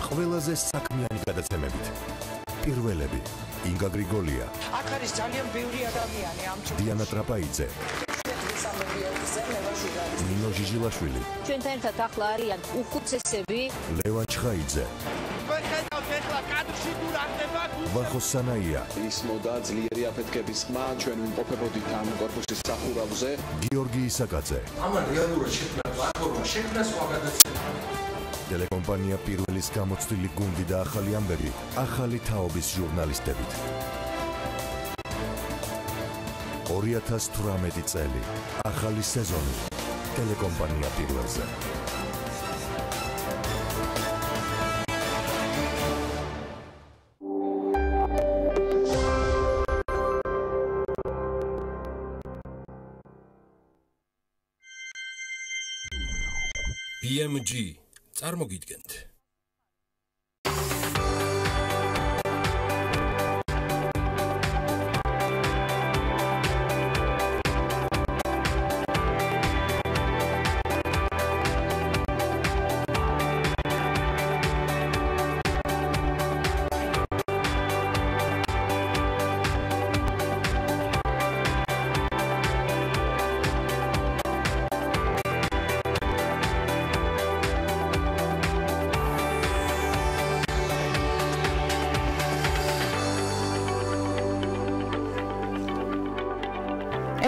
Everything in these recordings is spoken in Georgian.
ყველაზე საქმიანი გადაცემებით. პირველები ინგა გრიგოლია, აქ არის ძალიან ბევრი ადამიანი ამ ჯგუფში. დიანა ტრაპაიძე, ნინო ჟიჟილაშვილი, ჩვენთან ერთად ახლა არიან უხუცესები, ლევან ჩხაიძე, ვეხედავთ ეხლა კადრში თუ რა ხდება. ვახო სანაია, ისმოდა ძლიერი აფეთქების ხმა, ჩვენ ვიმყოფებოდით ამ კორპუსის სახურავზე. გიორგი ისაკაძე. ამან რეალურად შექმნა პლატფორმა, შექმნა სხვა გადაცემა. ტელეკომპანია პირველის გამოცდილი გუნდი და ახალი ამბები, ახალი თაობის ჟურნალისტებით. 2018 წელი, ახალი სეზონი, ტელეკომპანია პირველზე. BMG წარმოგიდგენთ.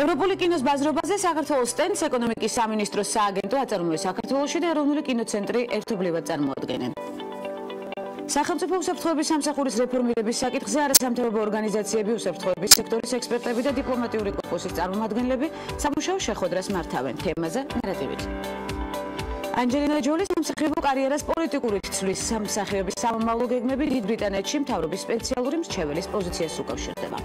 ევროპული კინოს ბაზრობაზე საქართველოს სტენდს ეკონომიკის სამინისტროს სააგენტო აწარმოებს საქართველოში და ეროვნული კინოცენტრი ერთობლივად წარმოადგენენ. სახელმწიფო უსაფრთხოების სამსახურის რეფორმირების საკითხზე არასამთავრობო ორგანიზაციები, უსაფრთხოების სექტორის ექსპერტები და დიპლომატიური კორპუსის წარმომადგენლები სამუშაო შეხვედრას მართავენ. თემაზე ნარატივით. ანჯელინა ჯოლის სამსახიობო კარიერას პოლიტიკურით ცვლის სამსახიობის სამომავლო გეგმები დიდ ბრიტანეთში მთავრობის სპეციალური მრჩეველის პოზიციას უკავშირდება.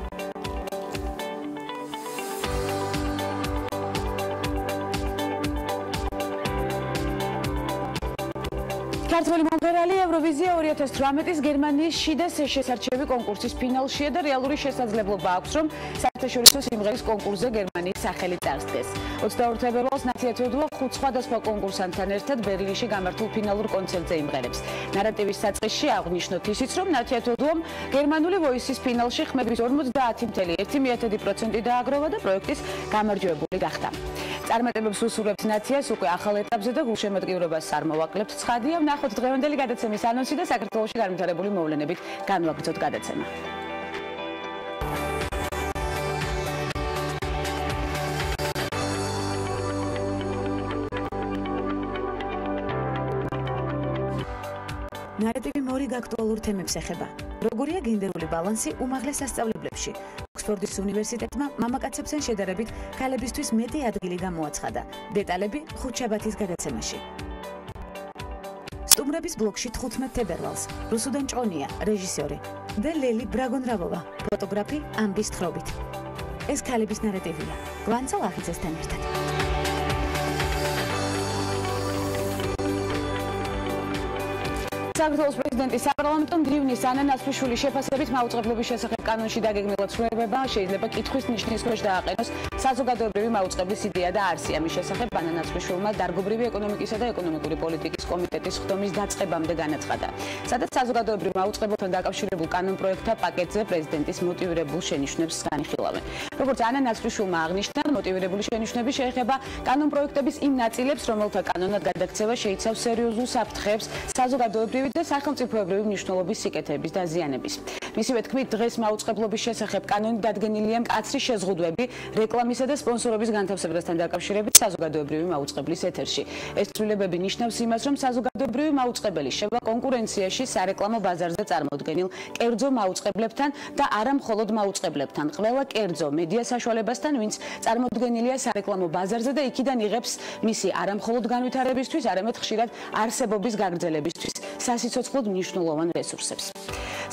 ქართველი მომღერალი ევროვიზია 2018-ის გერმანიის შიდა შესარჩევი კონკურსის ფინალშია და რეალური შესაძლებლობა აქვს, რომ საერთაშორისო სიმღერის კონკურსზე გერმანიის სახელი წარსდეს. 22 თებერვალს ნათია თედუა 5 სხვადასხვა კონკურსანტთან ერთად ბერლინში გამართულ ფინალურ კონცერტზე იმღერებს. ნარატივის საწყისში აღნიშნოთ ისიც, რომ ნათია თედუამ გერმანული ვოისის ფინალში ხმების 50.1% დააგროვა და პროექტის გამარჯვებული გახდა. წარმატებებს უსურვებთ ნაციას უკვე ახალ ეტაპზე და გულშემატკივრობას არ მოვაკლებთ. ცხადია, ვნახოთ დღევანდელი გადაცემის ანონსი და საქართველოში განვითარებული მოვლენებით განვაგრძოთ გადაცემა. ნარატივი მორიგ აქტუალურ თემებს ეხება. როგორია გენდერული ბალანსი უმაღლეს სასწავლებლებში? ოქსფორდის უნივერსიტეტმა მამაკაცებთან შედარებით ქალებისთვის მეტი ადგილი გამოაცხადა. დეტალები ხუთშაბათის გადაცემაში. სტუმრების ბლოგში 15 თებერვალს რუსუდან ჭონია, რეჟისორი და ლელი ბრაგონრავოვა, ფოტოგრაფი ამბის თხრობით. ეს ქალების ნარატივია. გვანცალ ახიძესთან ერთად. საქართველოს პრეზიდენტის საპარლამენტო მდივნის ანა ნაცვლიშვილის შეფასებით მაუწყებლობის შესახებ კანონში დაგეგმილ ცვლილებებმა შეიძლება კითხვის ნიშნის ქვეშ დააყენოს საზოგადოებრივი მაუწყებლის იდეა და არსი. ამის შესახებ ანა ნაცვლიშვილმა დარგობრივი ეკონომიკისა და ეკონომიკური პოლიტიკის კომიტეტის ხდომის დაწყებამდე განაცხადა, სადაც საზოგადოებრივ მაუწყებელთან დაკავშირებულ კანონპროექტთა პაკეტზე პრეზიდენტის მოტივირებულ შენიშვნებს განიხილავენ. როგორც ანა ნაცვლიშვილმა აღნიშნა, მოტივირებული შენიშვნები შეეხება კანონპროექტების იმ ნაწილებს, რომელთა კანონად გადაქცევა შეიცავს სერიოზულ საფრთხეებს საზოგადოებრივი და სახელმწიფოებრივი მნიშვნელობის სიკეთების და ზიანების. მისივე თქმით, დღეს მაუწყებლობის შესახებ კანონი დადგენილია მკაცრი შეზღუდვები რეკლამისა და სპონსორობის განთავსებასთან დაკავშირებით საზოგადოებრივი მაუწყებლის ეთერში. ეს ცვლილებები ნიშნავს იმას, რომ საზოგადოებრივი მაუწყებელი შევა კონკურენციაში სარეკლამო ბაზარზე წარმოდგენილ კერძო მაუწყებლებთან და არა მხოლოდ მაუწყებლებთან, ყველა კერძო მედია საშუალებასთან, ვინც წარმოდგენილია სარეკლამო ბაზარზე და იქიდან იღებს მისი არა მხოლოდ განვითარებისთვის, არამედ ხშირად არსებობის გაგრძელებისთვის სასიცოცხლოდ მნიშვნელოვან რესურსებს.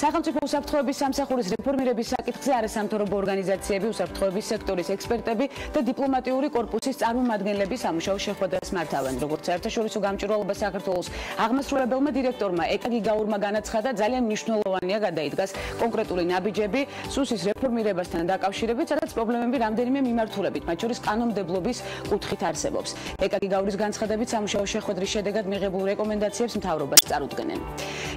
სახელმწიფო უსაფრთხოების სამსახურის რეფორმირების საკითხზე არასამთავრობო ორგანიზაციები, უსაფრთხოების სექტორის ექსპერტები და დიპლომატიური კორპუსის წარმომადგენლები სამუშაო შეხვედრას მართავენ. როგორც საერთაშორისო გამჭვირვალობა საქართველოს აღმასრულებელმა დირექტორმა ეკა გიგაურმა განაცხადა, ძალიან მნიშვნელოვანია გადაიდგას კონკრეტული ნაბიჯები სუსის რეფორმირებასთან დაკავშირებით, სადაც პრობლემები რამდენიმე მიმართულებით, მათ შორის კანონმდებლობის კუთხით არსებობს. ეკა გიგაურის განცხადებით სამუშაო შეხვედრის შედეგად მიღებულ რეკომენდაციებს მთავრობას წარუდგენენ.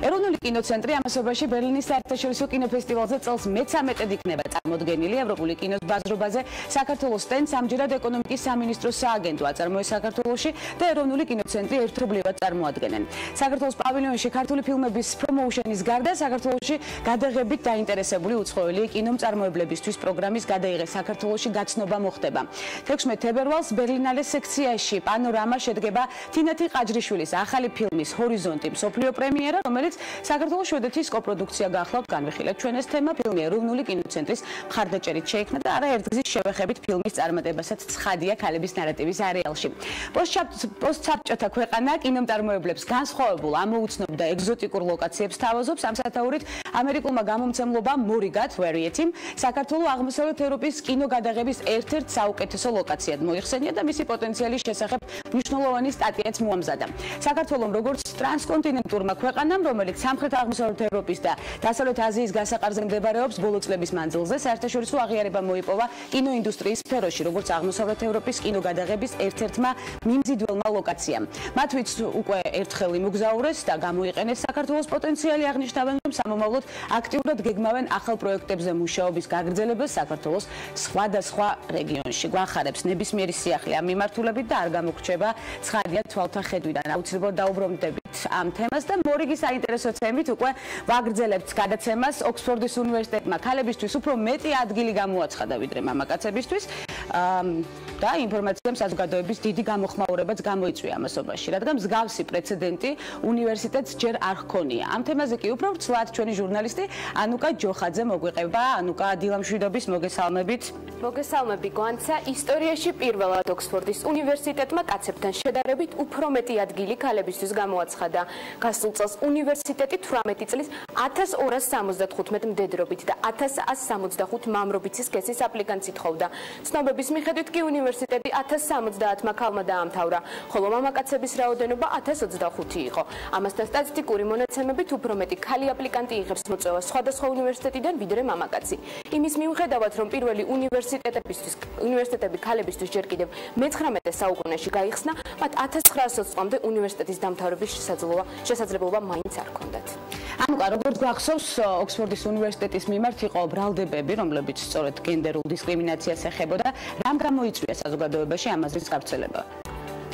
ეროვნული კინოცენტრი ამასობაში ბერლინის საერთაშორისო კინოფესტივალზე წელს მე-13-ად იქნება წარმოდგენილი. ევროპული კინოს ბაზრობაზე საქართველოს სტენდს ამჯერად ეკონომიკის სამინისტროს სააგენტო აწარმოეს საქართველოში და ეროვნული კინოცენტრი ერთობლივად წარმოადგენენ. საქართველოს პავილიონში ქართული ფილმების პრომოუშენის გარდა საქართველოში გადაღებით დაინტერესებული უცხოელი კინომწარმოებლებისთვის პროგრამის გადაიღება საქართველოში გაცნობა მოხდება. 16 თებერვალს ბერლინალეს სექციაში პანორამა შედგება თინათი ყაჯრიშვილის ახალი ფილმის ჰორიზონტი მსოფლიო პრემიერა, რომელიც საქართველოს შვედეთის კოპროდუქცია გახლავთ. განვიხილეთ ჩვენ ეს თემა. ფილმი ეროვნული კინოცენტრის მხარდაჭერით შეიქმნა და არაერთგზის შევეხებით ფილმის წარმატებასაც ცხადია ქალების ნარატივის არეალში. პოსტსაბჭოთა ქვეყანა კინომწარმოებლებს განსხვავებულ ამოუცნობ და ეგზოტიკურ ლოკაციებს თავაზობს. ამ სათაურით ამერიკულმა გამომცემლობამ Morigat Variety საქართველოს აღმოსავლეთ ევროპის კინოგადაღების ერთ-ერთ საუკეთესო ლოკაციად მოიხსენია და მისი პოტენციალის შესახებ მნიშვნელოვანი სტატიაც მოამზადა. საქართველოს როგორც ტრანსკონტინენტურმა ქვეყანამ, რომელიც სამხრეთ-აღმოსავლეთ ევროპის და დასავლეთ აზიის გასაყარზე მდებარეობს, ბოლო წლების მანძილზე საერთაშორისო აღიარება მოიპოვა კინოინდუსტრიის სფეროში, როგორც აღმოსავლეთ ევროპის კინოგადაღების ერთ-ერთმა მიმზიდველმა ლოკაციამ. მათ ვინც უკვე ერთხელ იმოგზაურეს და გამოიყენეს საქართველოს პოტენციალი, აღნიშნავენ, რომ სამომავლოდ აქტიურად გეგმავენ ახალ პროექტებზე მუშაობის გაგრძელებას საქართველოს სხვადასხვა რეგიონში. გვახარებს ნებისმიერი სიახლე ამ მიმართულებით და არ გამოგრჩება ცხადია თვალთა ხედვიდან. აუცილებლად დაუბრუნდებით ამ თემას და მორიგის საინტერესო თემით უკვე ვაგრძელებთ გადაცემას. ოქსფორდის უნივერსიტეტმა ქალებისთვის უფრო მეტი ადგილი გამოაცხადა ვიდრე მამაკაცებისთვის და ინფორმაციამ საზოგადოების დიდი გამოხმაურებაც გამოიწვია ამასობაში, რადგან მსგავსი პრეცედენტი უნივერსიტეტს ჯერ არ ჰქონია. ამ თემაზე კი უფრო ვრცლად ჩვენი ჟურნალისტი ანუკა ჯოხაძე მოგვიყვება. ანუკა, დილამშვიდობის, მოგესალმებით. მოგესალმები გვანცა. ისტორიაში პირველად ოქსფორდის უნივერსიტეტმა კაცებთან შედარებით უფრო მეტი ადგილი ქალებისთვის გამოაცხადა. გასულ წელს უნივერსიტეტი 18 წლის 1275 მდედრობით და 1165 მამრობითი სქესის აპლიკანტს ითხოვდა. ცნობების მიხედვით კი უნივერსიტეტი 1070 ქალმა დაამთავრა, ხოლო მამაკაცების რაოდენობა 1025 იყო. ამასთან სტატისტიკური მონაცემებით უფრო მეტი ქალი აპლიკანტი იღებს მოწვევას სხვადასხვა უნივერსიტეტიდან ვიდრე მამაკაცი. იმის მიუხედავად, რომ პირველი უნივერსიტეტები ქალებისთვის ჯერ კიდევ მე-19 საუკუნეში გაიხსნა, მათ 1920 წლამდე უნივერსიტეტის დამთავრების შესაძლებლობა მაინც არ ჰქონდათ. ანუკა, როგორც გვახსოვს, ოქსფორდის უნივერსიტეტის მიმართ იყო ბრალდებები, რომლებიც სწორედ გენდერულ დისკრიმინაციას ეხებოდა. რამ გამოიწვია საზოგადოებაში ამაზრის გავრცელება?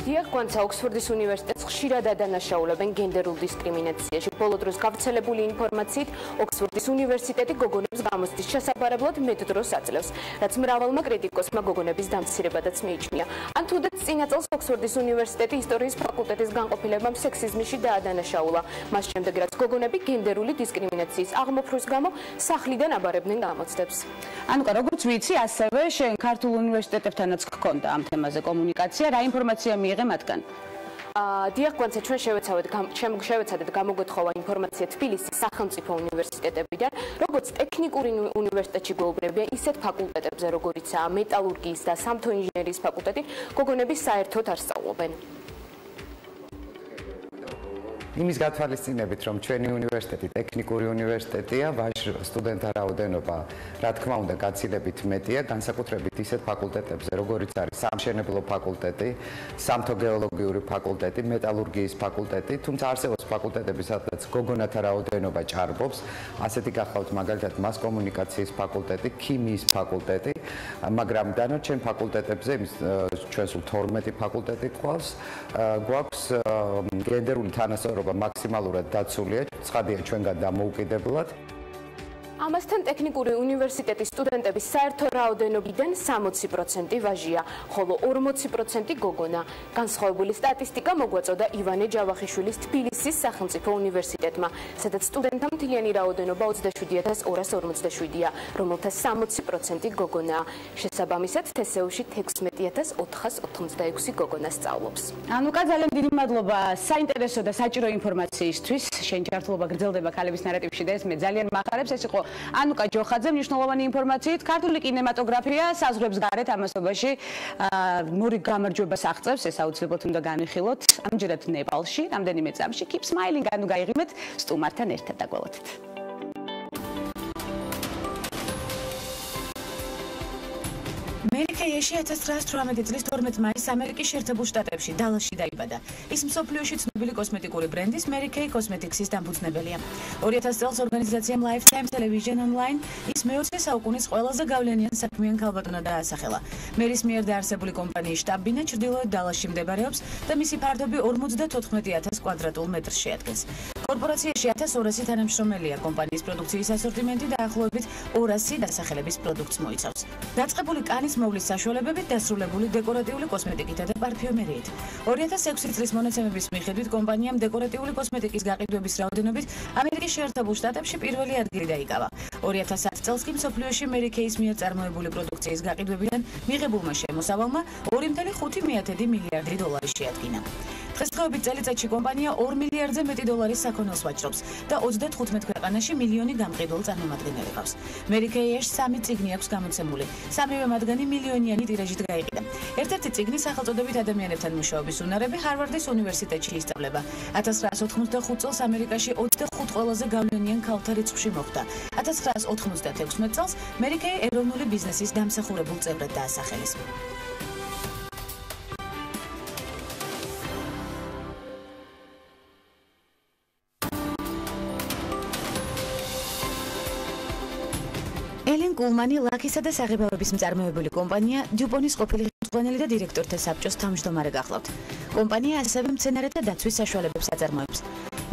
დიახ, გვანცა ოქსფორდის უნივერსიტეტს ხშირად ადანაშაულებენ გენდერულ დისკრიმინაციაში. ბოლო დროს გავრცელებული ინფორმაციით, ოქსფორდის უნივერსიტეტი გოგონებს გამოცდის შესაბარებლად მეტ დროს აძლევს, რაც მრავალმა კრიტიკოსმა გოგონების დამცირებადაც მიიჩნია. ან თუნდაც წინა წელს ოქსფორდის უნივერსიტეტი ისტორიის ფაკულტეტის განყოფილებამ სექსიზმში დაადანაშაულა, მას შემდეგ რაც გოგონები გენდერული დისკრიმინაციის აღმოფხვის გამო სახლიდან აბარებდნენ გამოცდებს. ანუკა, როგორც ვიცი, ასევე შენ ქართულ უნივერსიტეტებთანაც გქონდა ამ თემაზე კომუნიკაცია. რა ინფორმაცია მიიღე მათგან? დიახ, გვანცა ჩვენ შევეცადეთ გამოგვეთხოვა ინფორმაცია თბილისის სახელმწიფო უნივერსიტეტებიდან, როგორც ტექნიკური უნივერსიტეტში გვეუბნებიან ისეთ ფაკულტეტებზე, როგორიცაა მეტალურგიის და სამთო ინჟინერიის ფაკულტეტი, გოგონები საერთოდ არ სწავლობენ. იმის გათვალისწინებით, რომ ჩვენი უნივერსიტეტი ტექნიკური უნივერსიტეტია, ვაჟ სტუდენტთა რაოდენობა, რა თქმა უნდა, გაცილებით მეტია, განსაკუთრებით ისეთ ფაკულტეტებზე, როგორიც არის სამშენებლო ფაკულტეტი, სამთო გეოლოგიური ფაკულტეტი, მეტალურგიის ფაკულტეტი, თუმცა არსებობს ფაკულტეტები, სადაც გოგონათა რაოდენობა ჭარბობს, ასეთი გახლავთ მაგალითად მას კომუნიკაციის ფაკულტეტი, ქიმიის ფაკულტეტი, მაგრამ დანარჩენ ფაკულტეტებზე, ჩვენ სულ 12 ფაკულტეტი გვაქვს, გენდერული თანასწორობა მაქსიმალურად დაცულია, ცხადია ჩვენგან დამოუკიდებლად. ამასთან ტექნიკური უნივერსიტეტის სტუდენტების საერთო რაოდენობიდან 60% ვაჟია, ხოლო 40% გოგონა. განსხვავებული სტატისტიკა მოგვაწოდა ივანე ჯავახიშვილის თბილისის სახელმწიფო უნივერსიტეტმა, სადაც სტუდენტთა მთლიანი რაოდენობა 27247-ია, რომელთა 60% გოგონაა. შესაბამისად, თესეუში 16486 გოგონა სწავლობს. ანუკა, ძალიან დიდი მადლობა საინტერესო და საჭირო ინფორმაციისთვის. შენ ჯართულობა გრძელდება ქალების ნარატივში და ეს მე ძალიან მახარებს. ეს იყო ანუკა ჯოხაძე, მნიშვნელოვანი ინფორმაციით. ქართული კინემატოგრაფია საზღვრებს გარეთ ამასობაში მური გამარჯვებას აღწევს, ეს აუცილებლად უნდა განვიხილოთ. ამჯერად ნეპალში, რამდენიმე წამში Keep Smiling ანუ გაიღიმეთ სტუმართან ერთად დაგველოდეთ. ამერიკაში 1918 წლის 12 მაისს ამერიკის შეერთებულ შტატებში დალასში დაიბადა. ის მსოფლიოში ცნობილი კოსმეტიკური ბრენდის Mary Kay Cosmetics-ის დამფუძნებელია. 2000 წელს ორგანიზაციამ Lifetime Television Online ის მე-20 საუკუნის ყველაზე გავლენიან საქმიან ქალბატონად დაასახელა. მერის მიერ დაარსებული კომპანიის შტაბ-ბინა ჩრდილოეთ დალასში მდებარეობს და მისი ფარდობი 54000 კვადრატულ მეტრს შეადგენს. კორპორაციაში 1200 თანამშრომელია. კომპანიის პროდუქციის ასორტიმენტი დაახლოებით 200 დასახელების პროდუქტს მოიცავს. დაწყებული კანის მოვლის საშუალებებით დასრულებული დეკორატიული კოსმეტიკითა და პარფიუმერიით. 2006 წლის მონაცემების მიხედვით კომპანიამ დეკორატიული კოსმეტიკის გაყიდვების რაოდენობით ამერიკის შეერთებულ შტატებში პირველი ადგილი დაიკავა. 2010 წელს კი მსოფლიოში Mary Kay-ის მიერ წარმოებული პროდუქციის გაყიდვებიდან მიღებულმა შემოსავალმა 2.5 მილიარდი დოლარი შეადგინა. დღესდღეობით წელიწადში კომპანია 2 მილიარდზე მეტი დოლარის საქონელს ვაჭრობს და 35 ქვეყანაში მილიონი გამყიდველ წარმომადგენელი ყავს. Mary Kay-ში 3 წიგნი აქვს გამოცემული. სამივე მათგანი მილიონიანი ტირაჟით გაიყიდა. ერთ-ერთი წიგნი სახელწოდებით ადამიანებთან მუშაობის უნარები ჰარვარდის უნივერსიტეტში ისწავლება. 1985 წელს ამერიკაში 25 ყველაზე გავლენიან ქალთა რიცხვში მოხვდა. 1996 წელს Mary Kay ეროვნული ბიზნესის დამსახურებულ წევრად დაასახელეს. ელენ კულმანი ლაქისა და საღებავების მწარმოებელი კომპანია DuPont-ის ყოფილი ხელმძღვანელი და დირექტორთა საბჭოს თავმჯდომარე გახლავთ. კომპანია ასევე მცენარეთა დაცვის საშუალებებს აწარმოებს.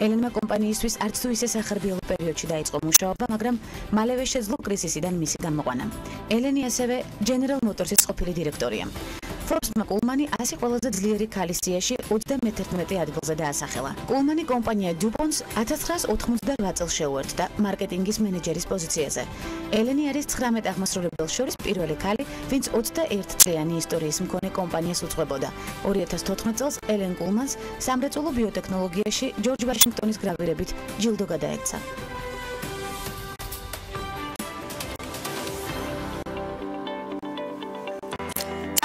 ელენმა კომპანიისთვის არც თუ ისე სახარბიელო პერიოდში დაიწყო მუშაობა, მაგრამ მალევე შეძლო კრიზისიდან მისი გამოყვანა. ელენი ასევე General Motors-ის ყოფილი დირექტორია. Forbes-მა კულმანი 100 ყველაზე ძლიერი ქალის სიაში 31 ადგილზე დაასახელა. კულმანი კომპანია DuPont-ს 1988 წელს შეუერთდა მარკეტინგის მენეჯერის პოზიციაზე. ელენი არის 19 აღმასრულებელს შორის პირველი ქალი, ვინც 21 წლიანი ისტორიის მქონე კომპანიას უძღვებოდა. 2014 წელს ელენ კულმანს სამრეწველო ბიოტექნოლოგიაში ჯორჯ ვაშინგტონის გრავირებით ჯილდო გადაეცა.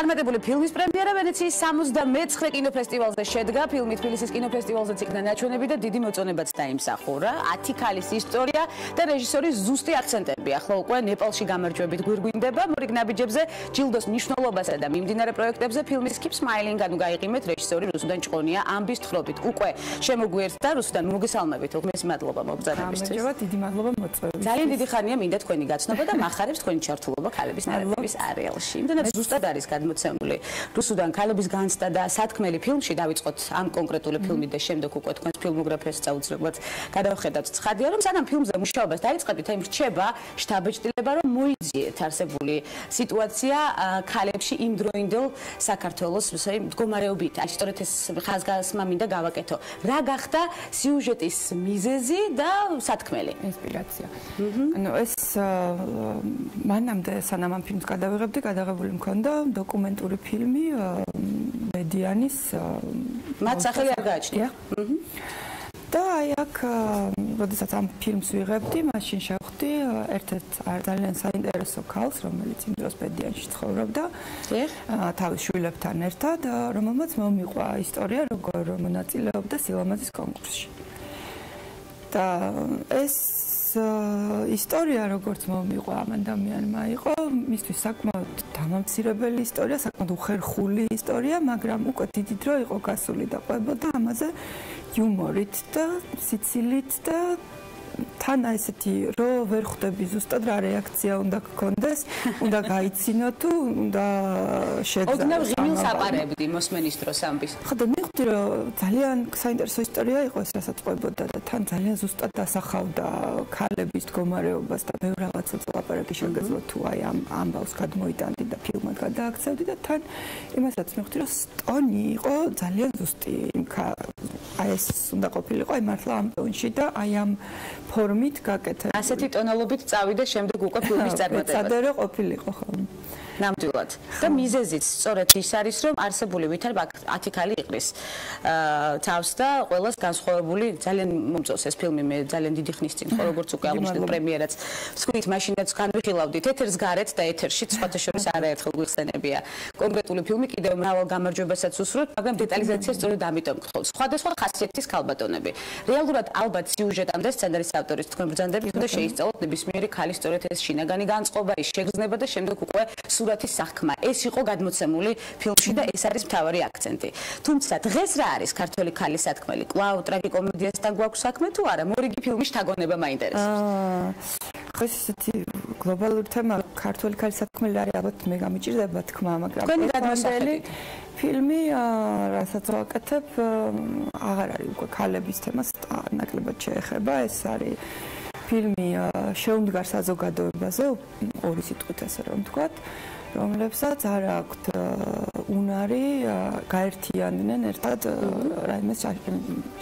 წარმატებული ფილმის პრემიერა ვენეციის 69 კინოფესტივალზე შედგა. ფილმი თბილისის კინოფესტივალზეც იქნა ნაჩვენები და დიდი მოწონებაც დაიმსახურა. 10 ქალის ისტორია და რეჟისორის ზუსტი აქცენტები. ახლა უკვე ნეპალში გამარჯვებით გვირგვინდება. მორიგ ნაბიჯებზე, ჯილდოს მნიშვნელობასა და მიმდინარე პროექტებზე ფილმის Keep Smiling ანუ გაიყიმეთ რეჟისორი რუსუდან ჭყონია ამბის თხრობით. უკვე შემოგვიერთდა რუსუდან, მოგესალმებით. უღმესი მადლობა მობრძანებისთვის. დიდი მადლობა მოწვევისთვის. ძალიან დიდი ხანია მინდა თქვენი გაცნობა და მახარებს თქვენი ჩართულობა ქალების ნარატივის არეალში. იმდენად ზუსტად არის გადმოცემული რუსუდან ქალების განცდა და სათქმელი ფილმში დავიწყოთ ამ კონკრეტული ფილმით და შემდეგ უკვე თქვენს ფილმოგრაფიას წაუძლებთ. გადავხედავთ ცხადია, რომ სანამ ფილმზე მუშაობას დაიწყებთ, აი რჩება შთაბეჭდილება, რომ მოიძიეთ არსებული სიტუაცია ქალებში იმდროინდელ საქართველოს მდგომარეობით. აი სწორედ ეს ხაზგასმა მინდა გავაკეთო. რა გახდა სიუჟეტის მიზეზი და სათქმელი? ინსპირაცია. ანუ ეს მანამდე სანამ ამ ფილმს გადავიღებდი, გადაღებული მქონდა დოკუმენტური ფილმი მედიანის მათ სახელი არ გააჩნია. და აი აქ როდესაც ამ ფილმს ვიღებდი, მაშინ შევხვდი ერთ-ერთ ძალიან საინტერესო ქალს, რომელიც იმ დროს მედიანში ცხოვრობდა. თავის შვილებთან ერთად, რომელმაც მომიყვა ისტორია, როგორ მონაწილეობდა სილამაზის კონკურსში. და ეს ისტორია როგორც მომიყვა ამ ადამიანმა იყო მისთვის საკმაოდ დამამცირებელი ისტორია, საკმაოდ უხერხული ისტორია, მაგრამ უკვე დიდი დრო იყო გასული და ყვებოდა ამაზე იუმორით და სიცილით და თან ესეთი რო ვერ ხვდები ზუსტად რა რეაქცია უნდა გქონდეს, უნდა გაიცინო თუ უნდა შეგზავნო. ოდნავ ღიმილს აპარებდი მოსმენის დროს ამბის. ხო და მივხვდი რომ ძალიან საინტერესო ისტორია იყო ეს, რასაც ყვებოდა და თან ძალიან ზუსტად დასახავდა ქალების მდგომარეობას და ბევრ რაღაცებს ლაპარაკი შეგეძლო თუ აი ამ ამბავს გადმოიტანდი და ფილმად გადააქცევდი და თან იმასაც მივხვდი რომ ტონი იყო ძალიან ზუსტი. აი ეს უნდა ყოფილიყო აი მართლა ამ ტონში და აი ამ ფორმით გაკეთე. ასეთი ტონალობით წავიდა შემდეგ უკვე ფილმის წარმატებაზე. წადერო ყოფილიყო ხო. ნამდვილად. და მიზეზიც სწორედ ის არის, რომ არსებული ვითარება 10 ქალი იყრის თავს და ყველას განსხვავებული ძალიან მომწონს ეს ფილმი, მე ძალიან დიდი ხნის წინ ხო როგორც უკვე აღმოჩნდა პრემიერაც. ვთქვით, მაშინაც განვიხილავდით ეთერს გარეთ და ეთერში სხვათა შორის არაერთხელ გვიხსენებია. კონკრეტული ფილმი კიდევ მრავალ გამარჯვებასაც უსურვებთ, მაგრამ დეტალიზაცია სწორედ ამიტომ გთხოვთ. სხვადასხვა ხასიათის ქალბატონები. რეალურად ალბათ სიუჟეტამდე სცენარის ავტორის თქვენ ბრძანდებით და შეისწავლოთ ნებისმიერი ქალის სწორედ ეს შინაგანი განწყობა, ის შეგრძნება და შემდეგ უკვე სურათის სახქმა. ეს იყო გადმოცემული ფილმში და ეს არის მთავარი აქცენტი. თუმცა დღეს რა არის ქართველი ქალის სათქმელი? კვლავ ტრაგიკომედიასთან გვაქვს საქმე თუ არა? მორიგი ფილმის შთაგონება მაინტერესებს. ხო ესეთი გლობალური თემა ქართველი ქალის სათქმელი არის, ალბათ მე გამიჭირდება თქმა, მაგრამ თქვენი გადმოსახედით ფილმი რასაც ვაკეთებ აღარ არის უკვე ქალების თემას ნაკლებად შეეხება, ეს არის ფილმი შეუმდგარ საზოგადოებაზე, ორი სიტყვით ასე რომ ვთქვათ, რომლებსაც არ აქვთ უნარი გაერთიანდნენ ერთად რაიმე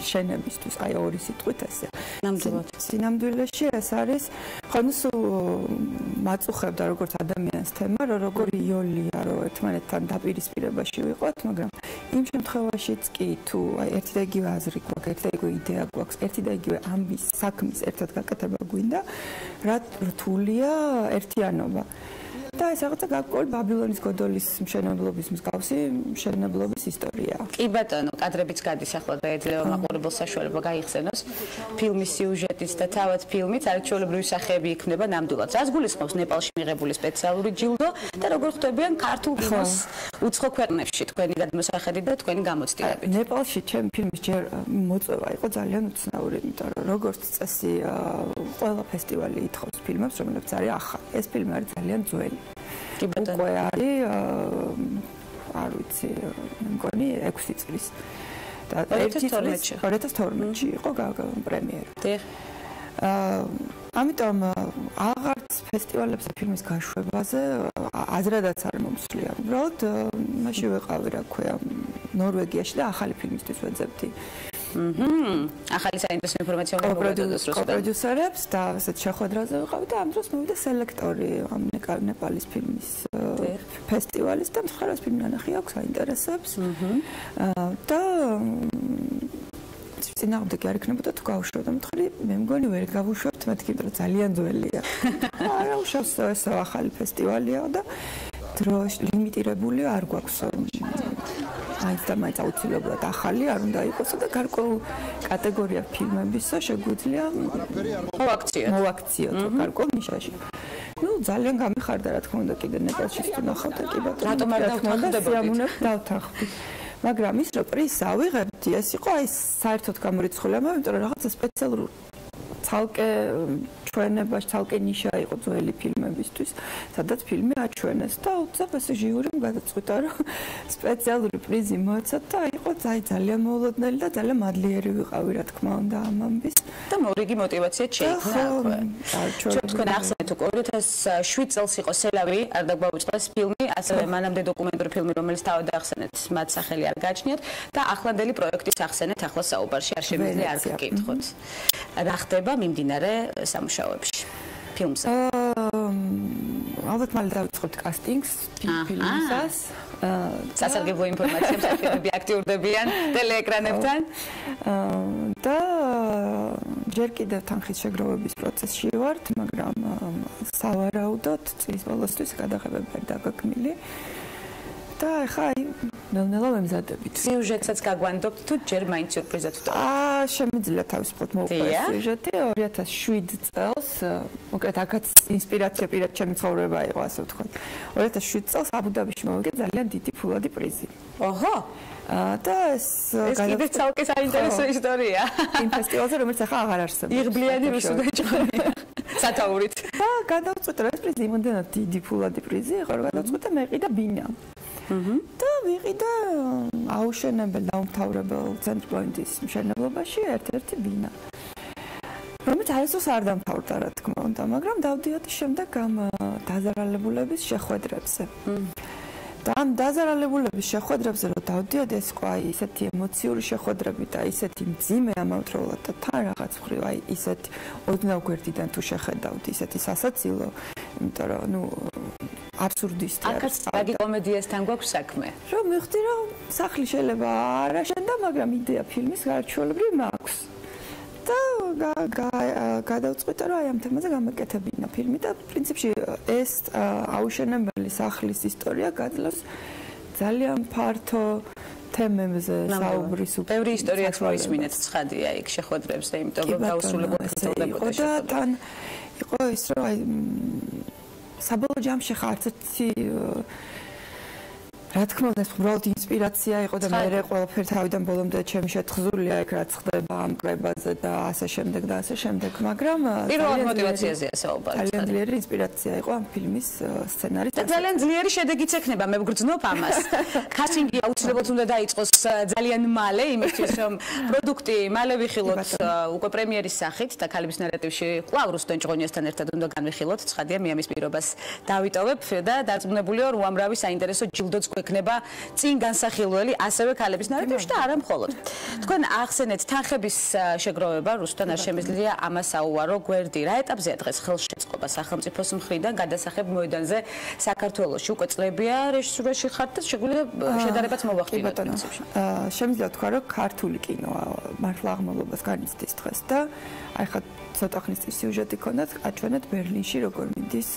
შენებისთვის, აი ორი სიტყვით ესე. ნამდვილად. სინამდვილეში ეს არის ხონს მაწუხებდა როგორც ადამიანის თემა, რომ როგორი იოლია, რომ ერთმანეთთან დაპირისპირებაში ვიყოთ, მაგრამ იმ შემთხვევაშიც კი თუ აი ერთი და იგივე აზრი გვაქვს, ერთი და იგივე იდეა გვაქვს, ერთი და იგივე ამბის საქმის ერთად გაკეთება გვინდა, რა რთულია ერთიანობა. და ეს რაღაცა გარკვეული ბაბილონის გოდოლის მშენებლობის მსგავსი მშენებლობის ისტორია. კი ბატონო, კადრებიც გადის ახლა და ეძლევა მაყურებელს საშუალება გაიხსენოს ფილმის სიუჟეტიც და თავად ფილმიც არაჩვეულებრივი სახეები იქნება ნამდვილად. რას გულისხმობს ნეპალში მიღებული სპეციალური ჯილდო და როგორ ხვდებიან ქართულ კინოს უცხო ქვეყნებში თქვენი გადმოსახედით და თქვენი გამოცდილებით? ნეპალში ჩემ ფილმის ჯერ მოწვევა იყო ძალიან უცნაური, იმიტომ რომ როგორც წესი ყველა ფესტივალი ითხოვს ფილმებს, რომლებიც არის ახალი. ეს ფილმი არის ძალიან ძველი. უკვე არის არ ვიცი, მგონი 6 წლის. და 2012-ში იყო პრემიერა. დიახ. ამიტომ აღარც ფესტივალებზე ფილმის გაშვებაზე აზრადაც არ მომსვლია. უბრალოდ მაშინ ვეყავი რა ქვია ნორვეგიაში და ახალი ფილმისთვის ვეძებდი. ახალი საინტერესო ინფორმაცია უნდა მოგდოდოს რუსეთიდან. პროდიუსერებს და ასეთ შეხვედრაზე ვიყავი და ამ დროს მოვიდა სელექტორი ამ ნეპალის ფილმის ფესტივალის და მხარეს ფილმი ნახე აქვს საინტერესებს. და წინააღმდეგი არ იქნებოდა თუ გავუშვებთ. მეთქი მე მგონი ვერ გავუშვებთ, მეთქი რომ ძალიან ძველია. არა უშავს ეს ახალი ფესტივალია და დროშ ლიმიტირებული არ გვაქვს. აი და მაინც აუცილებლად ახალი არ უნდა იყოს და გარკვეულ კატეგორია ფილმებისა შეგვიძლია მოვაქციოთ გარკვეულ ნიშაში. ნუ ძალიან გამიხარდა რა თქმა უნდა კიდე ნეპალში თუ ნახავთ კი ბატონო. რატომ არ დავთანხმდით? დავთანხმდით. მაგრამ ის რომ პრიზს ავიღებდი, ეს იყო აი საერთოდ გამორიცხული, ამიტომ რომ რაღაცა სპეციალური ცალკე ჩვენებაში ცალკე ნიშა იყო ძველი ფილმებისთვის, სადაც ფილმი აჩვენეს და უცებ ესე ჟიურიმ გადაწყვიტა, რომ სპეციალური პრიზი მოეცათ და იყო ძალიან მოულოდნელი და ძალიან მადლიერი ვიყავი, რა თქმა უნდა, ამ ამბის. და მორიგი მოტივაცია შეიქმნა აქვე. თქვენ ახსენეთ, 2007 წელს იყო სელავი, არ დაგვაუწყდეს ფილმი, ასევე მანამდე დოკუმენტური ფილმი, რომელიც თავად ახსენეთ, მათ სახელი არ გააჩნიათ და ახლანდელი პროექტის ახსენეთ ახლა საუბარში, არ შემიძლია არ გკითხოთ. რა ხდება მიმდინარე სამუშაოებში ფილმზე? ალბათ მალე დავიწყებთ კასტინგს ფილმისას. სასარგებლო ინფორმაციებს ფილმები აქტიურდებიან ტელეეკრანებთან. და ჯერ კიდევ თანხის შეგროვების პროცესში ვართ, მაგრამ სავარაუდოდ წლის ბოლოსთვის გადაღებები არ დაგაქმნილი. და ახლა ნელ-ნელა ვემზადებით. სიუჟეტსაც გაგვანდობთ თუ ჯერ მაინც სიურპრიზად ვტოვებთ? შემიძლია თავისუფლად მოვყვეს სიუჟეტი 2007 წელს, მოკლედ აქაც ინსპირაცია პირად ჩემი ცხოვრება იყო, ასე ვთქვათ. 2007 წელს აბუ-დაბიში მოვიგე ძალიან დიდი ფულადი პრიზი. ოჰო. და ეს კიდევ ცალკე საინტერესო ისტორია. იმ ფესტივალზე, რომელიც ახლა აღარ არსებობს. იღბლიანი რუსული ჭყონია. სათაურით. და გადავწყვიტე, რომ ეს პრიზი იმდენად დიდი ფულადი პრიზი იყო, რომ გადავწყვიტე მეყიდა ბინა. და ვიყიდა აუშენებელ დაუმთავრებელ ცენტრპოინტის მშენებლობაში ერთ-ერთი ბინა. რომელიც აესოს არ დამთავრდა, რა თქმა უნდა, მაგრამ დავდიოდი შემდეგ ამ დაზარალებულების შეხვედრებზე. და ამ დაზარალებულების შეხვედრებზე რომ დავდიოდი, ეს ყო აი ისეთი ემოციური შეხვედრები და ისეთი მძიმე ამავდროულად და თან რაღაც მხრივ აი ისეთი ოდნავ გვერდიდან თუ შეხედავდი ისეთი სასაცილო, იმიტომ რომ ნუ აბსურდისტი არის. აქაც რაგი კომედიასთან გვაქვს საქმე. რომ მივხვდი რომ სახლი შეიძლება არ აშენდა, მაგრამ იდეა ფილმის გარჩეულებრივ მაქვს. და გადავწყვიტე რომ აი ამ თემაზე გამეკეთებინა ფილმი და პრინციპში ეს აუშენებელი სახლის ისტორია გადლოს ძალიან ფართო თემებზე საუბრის უკვე. ბევრი ისტორიაც მოისმინეთ ცხადია იქ შეხვედრებზე, იმიტომ რომ დაუსრულებლად გრძელდებოდა და თან იყო ის რომ აი საბოლოო ჯამში ხა არც ერთი რა თქმა უნდა, უბრალოდ ინსპირაცია იყო და მე ყველაფერი თავიდან ბოლომდე ჩემი შეთხზულია იქ რაც ხდება ამ კრებაზე და ასე შემდეგ და ასე შემდეგ, მაგრამ პირველად мотиваციაზეა საუბარი. ძალიან ძლიერი ინსპირაცია იყო ამ ფილმის სცენარის. და ძალიან ძლიერი შედეგიც ექნება, მე ვგრძნობ ამას. კასტინგი აუცილებლად უნდა დაიწყოს ძალიან მალე, იმისთვის რომ პროდუქტი მალე ვიხილოთ უკვე პრემიერის სახით და ქალების ნარატივში კვლავ რუსტენ ჭყონიასთან ერთად უნდა განვიხილოთ. ცხადია, მე ამის პირობას დავიტოვებ და დარწმუნებულია რომ უამრავი საინტერესო ჯილდოც იქნება წინ განსახილველი ასევე ქალების ნარატივში და არა მხოლოდ. თქვენ ახსენეთ თანხების შეგროვება, რუსტენ არ შემიძლია ამას აუარო გვერდი. რა ეტაპზეა დღეს ხელშეწყობა სახელმწიფოს მხრიდან გადასახებ მოედანზე საქართველოში? უკვე წლებია რეჟისურაში ხართ და შეგვიძლია შედარებაც მოვახდინოთ პრინციპში. შემიძლია თქვა, რომ ქართული კინო მართლა აღმავლობას განიცდის დღეს და აი ხა ცოტა ხნის წინ სიუჟეტი ქონდათ, აჩვენეთ ბერლინში როგორ მიდის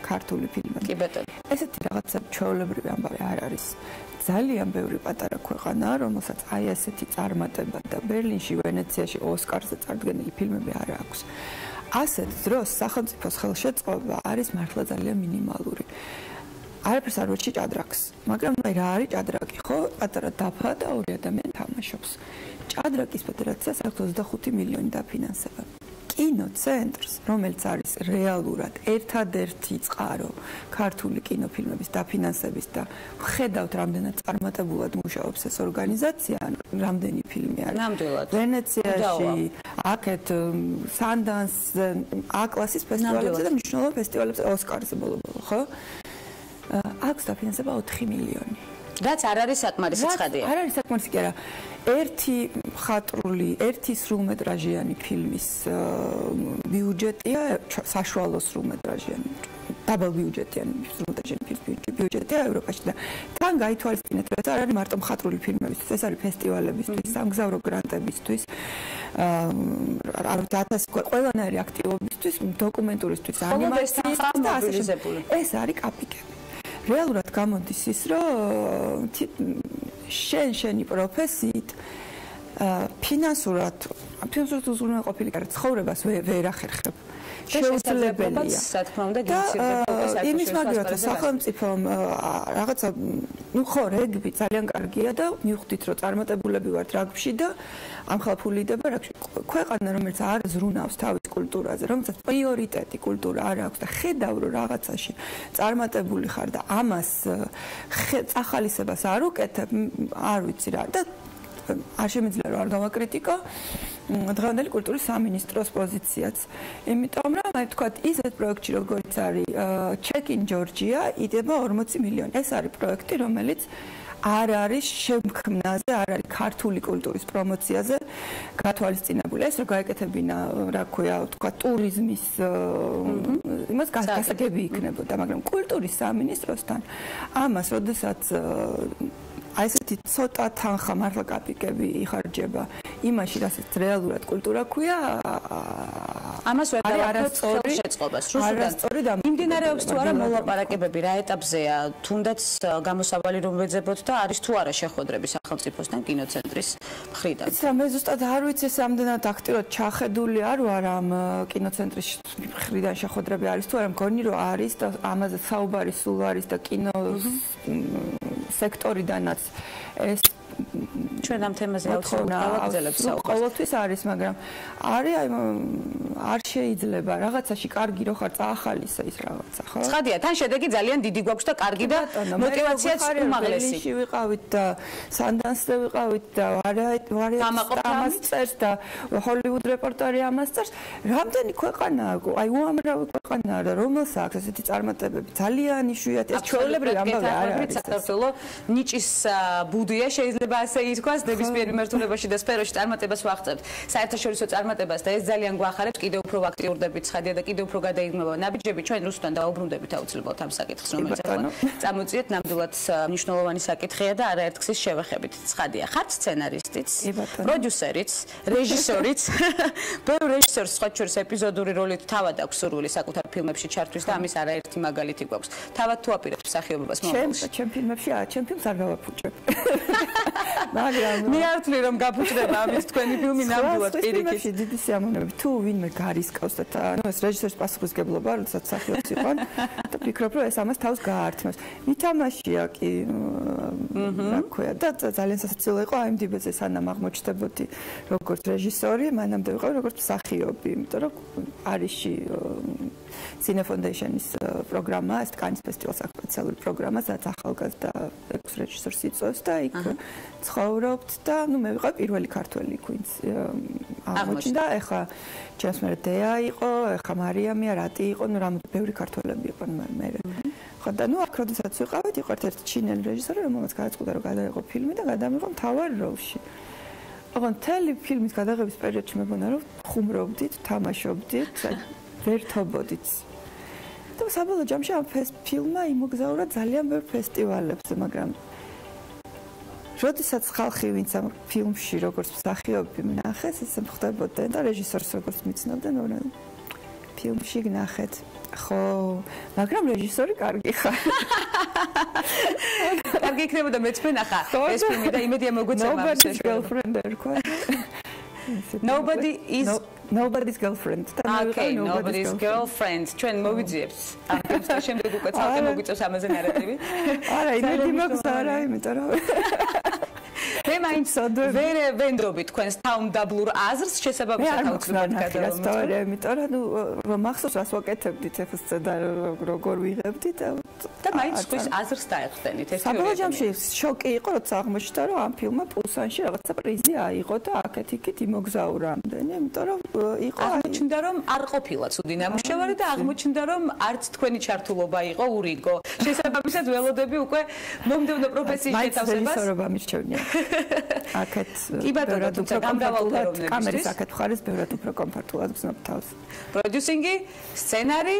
ქართული ფილმები. კი ბატონო. ესეთი რაღაცა ჩვეულებრივი ამბავი არ არის. ძალიან ბევრი პატარა ქვეყანაა, რომელსაც აი ასეთი წარმატება და ბერლინში, ვენეციაში ოსკარზე წარდგენილი ფილმები არ აქვს. ასეთ დროს სახელმწიფოს ხელშეწყობა არის მართლა ძალიან მინიმალური. არაფერს არ ვეჭი ჭადრაკს, მაგრამ აი რა არის ჭადრაკი, ხო? პატარა დაფა და ორი ადამიანი თამაშობს. ჭადრაკის ფედერაციას აქვს 25 მილიონი დაფინანსება. კინოცენტრს, რომელიც არის რეალურად ერთადერთი წყარო ქართული კინოფილმების დაფინანსების და ხედავთ რამდენად წარმატებულად მუშაობს ეს ორგანიზაცია, რამდენი ფილმი არის. ნამდვილად. ვენეციაში, აქეთ სანდანსზე, A-კლასის ფესტივალებზე და მნიშვნელოვან ფესტივალებზე, ოსკარზე ბოლო-ბოლო, ხო? აქვს დაფინანსება 4 მილიონი. რაც არ არის საკმარისი ცხადია. არ არის საკმარისი კი არა. ერთი მხატვრული, ერთი სრულმეტრაჟიანი ფილმის ბიუჯეტია საშუალო სრულმეტრაჟიანი. დაბალბიუჯეტიანი სრულმეტრაჟიანი ფილმის ბიუჯეტია ევროპაში და თან გაითვალისწინეთ, რომ ეს არ არის მარტო მხატვრული ფილმებისთვის, ეს არის ფესტივალებისთვის, სამგზავრო გრანტებისთვის, ყველანაირი აქტივობისთვის, დოკუმენტურისთვის, ანიმაციისთვის და ეს არის კაპიკები. რეალურად გამოდის ის, რომ შენი პროფესიით ფინანსურად უზრუნველყოფილი ცხოვრებას ვერ ახერხებ. შეუძლებელია. იმის მაგალითად სახელმწიფომ რაღაცა ხო რეგბი ძალიან კარგია და მივხვდით რომ წარმატებულები ვართ რაგბში და ამ ხალხული იდება რაგბში. ქვეყანა რომელიც არ ზრუნავს თავის კულტურაზე, რომელსაც პრიორიტეტი კულტურა არ აქვს და ხედავ რომ რაღაცაში წარმატებული ხარ და ამას წახალისებას არ უკეთებ, არ ვიცი რა და არ შემიძლია რომ არ გავაკრიტიკო დღევანდელი კულტურის სამინისტროს პოზიციაც. იმიტომ რომ აი თქვა ისეთ პროექტი როგორც არის Check in Georgia იდება 40 მილიონი. ეს არის პროექტი რომელიც არ არის შემქმნაზე, არ არის ქართული კულტურის პრომოციაზე გათვალისწინებული. ეს რო გაეკეთებინა, რა ქვია, თქვა ტურიზმის იმას გასაგები იქნებოდა, მაგრამ კულტურის სამინისტროსთან ამას, როდესაც აი ესეთი ცოტა თანხა მართლა კაპიკები იხარჯება იმაში, რასაც რეალურად კულტურა ქვია, ამას ვერ დავაკეთებ არასწორი შეწყობას. არასწორი და იმდინარეობს თუ არა მოლაპარაკებები რა ეტაპზეა, თუნდაც გამოსავალი რომ ვეძებოთ და არის თუ არა შეხვედრები სახელმწიფოსთან კინოცენტრის მხრიდან. იცი რა, მე ზუსტად არ ვიცი ეს ამდენად აქტიურად ჩახედული არ ვარ ამ კინოცენტრის მხრიდან შეხვედრები არის თუ არა, მგონი რომ არის და ამაზე საუბარი სულ არის და კინო სექტორიდანაც ეს ჩვენ ამ თემაზე ავწევთ საუბარს. ყოველთვის არის, მაგრამ არის აი არ შეიძლება რაღაცაში კარგი რო ხარ წაახალისა ის რაღაცა, ხო? ცხადია, თან შედეგი ძალიან დიდი გვაქვს და კარგი და мотиваციაც უმაღლესი. ბერლიში ვიყავით და სანდანსზე ვიყავით და ამას წერს და ჰოლივუდ რეპორტერი ამას წერს. რამდენი ქვეყანაა, აი უამრავი ქვეყანაა და რომელს აქვს ესეთი წარმატებები, ძალიან იშვიათია. ეს ჩვეულებრივი ამბავი არ არის. საქართველო ნიჭის ბუდია შეიძლება ასე ითქვას, ნებისმიერ მიმართულებაში და სფეროში წარმატებას ვაღწევთ. საერთაშორისო წარმატებას და ეს ძალიან გვახარებს, კიდევ უფრო აქტიურდებით ცხადია და კიდევ უფრო გადაიგმება ნაბიჯები. ჩვენ რუსთან დაუბრუნდებით აუცილებლად ამ საკითხს, რომელიც ახლა წამოწიეთ, ნამდვილად მნიშვნელოვანი საკითხია და არაერთგზის შევეხებით. ცხადია, ხართ სცენარისტიც, პროდიუსერიც, რეჟისორიც. ბევრ რეჟისორს სხვა შორის ეპიზოდური როლით თავად აქვს სურვილი საკუთარ ფილმებში ჩართვის და ამის არაერთი მაგალითი გვაქვს. თავად თუ აპირებთ მსახიობობას მომავალში? ჩემ ფილმებში არა, ჩემ ფილმს არ გავაფუჭებ. მაგრამ მე არ ვთვლი რომ გაფუჭდება ამის თქვენი ფილმი ნამდვილად პირიქით. დიდი სიამოვნებით თუ ვინმე გარისკავს და ანუ ეს რეჟისორის პასუხისგებლობა, როდესაც მსახიობს იყო და ფიქრობ რომ ეს ამას თავს გაართმევს. მითამაშია კი რა ქვია და ძალიან სასაცილო იყო IMDb-ზე სანამ აღმოჩნდებოდი როგორც რეჟისორი, მანამდე ვიყავი როგორც მსახიობი, იმიტომ რომ არიში Cine Foundation-ის პროგრამა, ეს კანის ფესტივალის სპეციალური პროგრამა, სადაც ახალგაზრდა ექვს რეჟისორს იწვევს და იქ ცხოვრობთ და ნუ მე ვიყავი პირველი ქართველი ვინც აღმოჩნდა. ეხლა ჩემს მერე დეა იყო, ეხლა მარიამია, რატი იყო, ნუ რამე ბევრი ქართველები იყვნენ მე. ხო და ნუ აქ როდესაც ვიყავით, იყო ერთ-ერთი ჩინელი რეჟისორი, რომელმაც გააწყდა რომ გადაიღო ფილმი და გადამიღო მთავარ როლში. ოღონდ მთელი ფილმის გადაღების პერიოდში მეგონა რომ ხუმრობდით, თამაშობდით, ვერ თობოდით. და საბოლოო ჯამში ამ ფილმმა იმოგზაურა ძალიან ბევრ ფესტივალებზე, მაგრამ როდესაც ხალხი ვინც ამ ფილმში როგორც მსახიობი ნახეს, ესე მხდებოდნენ და რეჟისორს როგორც მიცნობდნენ, რომ ფილმში გნახეთ. ხო, მაგრამ რეჟისორი კარგი ხარ. კარგი იქნებოდა მეც მენახა ეს ფილმი და იმედია მოგვეცემა ამ Nobody's girlfriend ერქვა. Nobody's girlfriend. Okay, nobody's girlfriend. ჩვენ მოვიძიებთ. ამ ფილმს შემდეგ უკვე ცალკე მოგვიწევს ამაზე ნარატივი. არა, იმედი მაქვს არა, იმიტომ რომ მე მაინც ვერ ვენდობი თქვენს თავმდაბლურ აზრს შესაბამისად აუცილებლად გადავამოწმოთ. იმიტომ რომ მახსოვს რას ვაკეთებდით ახლა და როგორ ვიღებდით და მაინც თქვენს აზრს დაეხდენით. საბოლოო ჯამში შოკი იყო, როცა აღმოჩნდა რომ ამ ფილმმა პულსანში რაღაცა პრიზი აიღო და აქეთ-იქით იმოგზაურა ამდენი, იმიტომ რომ იყო აღმოჩნდა რომ არ ყოფილა ცუდი ნამუშევარი და აღმოჩნდა რომ არც თქვენი ჩართულობა იყო ურიგო. შესაბამისად ველოდები უკვე მომდევნო პროფესიის შეთავსებას. რეჟისორობა მირჩევნია. აქეთ კი ბატონო, თუმცა გამრავალფეროვნებისთვის კამერის აქეთ მხარეს ბევრად უფრო კომფორტულად გზნობ თავს. პროდიუსინგი, სცენარი,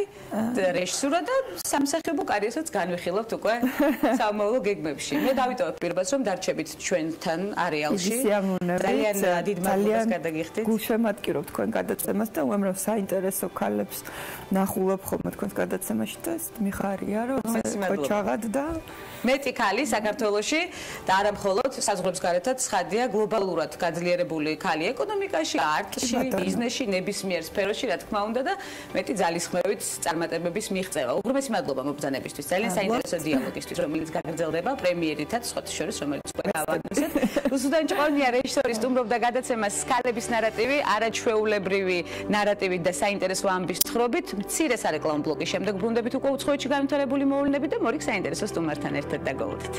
რეჟისურა და სამსახიობო კარიერასაც განვიხილავთ უკვე სამომავლო გეგმებში. მე დავიტოვებ პირობას რომ დარჩებით ჩვენთან არეალში. ძალიან დიდ მადლობას გადაგიხდით. გულშემატკივრობ თქვენ გადაცემას და უამრავ საინტერესო ქალებს ნახულობ ხოლმე თქვენს გადაცემაში და მიხარია რომ ჩაღად და მეტი ქალი საქართველოში და არა მხოლოდ საზღვრებს გარეთაც ცხადია გლობალურად გაძლიერებული ქალი ეკონომიკაში, არტში, ბიზნესში, ნებისმიერ სფეროში, რა თქმა უნდა და მეტი ძალისხმევით წარმატებების მიღწევა. უღრმესი მადლობა მობრძანებისთვის, ძალიან საინტერესო დიალოგისთვის, რომელიც გაგრძელდება პრემიერითაც, სხვათა შორის, რომელიც უკვე გავაგზავნეთ. რუსუდან ჭყონია რეჟისორი სტუმრობდა გადაცემას ქალების ნარატივი, არაჩვეულებრივი ნარატივი და საინტერესო ამბის თხრობით. მცირე სარეკლამო ბლოკის შემდეგ ბრუნდებით უკვე უცხოეთში განვითარებული მოვლენები და მორიგ საინტერესო სტუმართან ერთად დაგოვდით.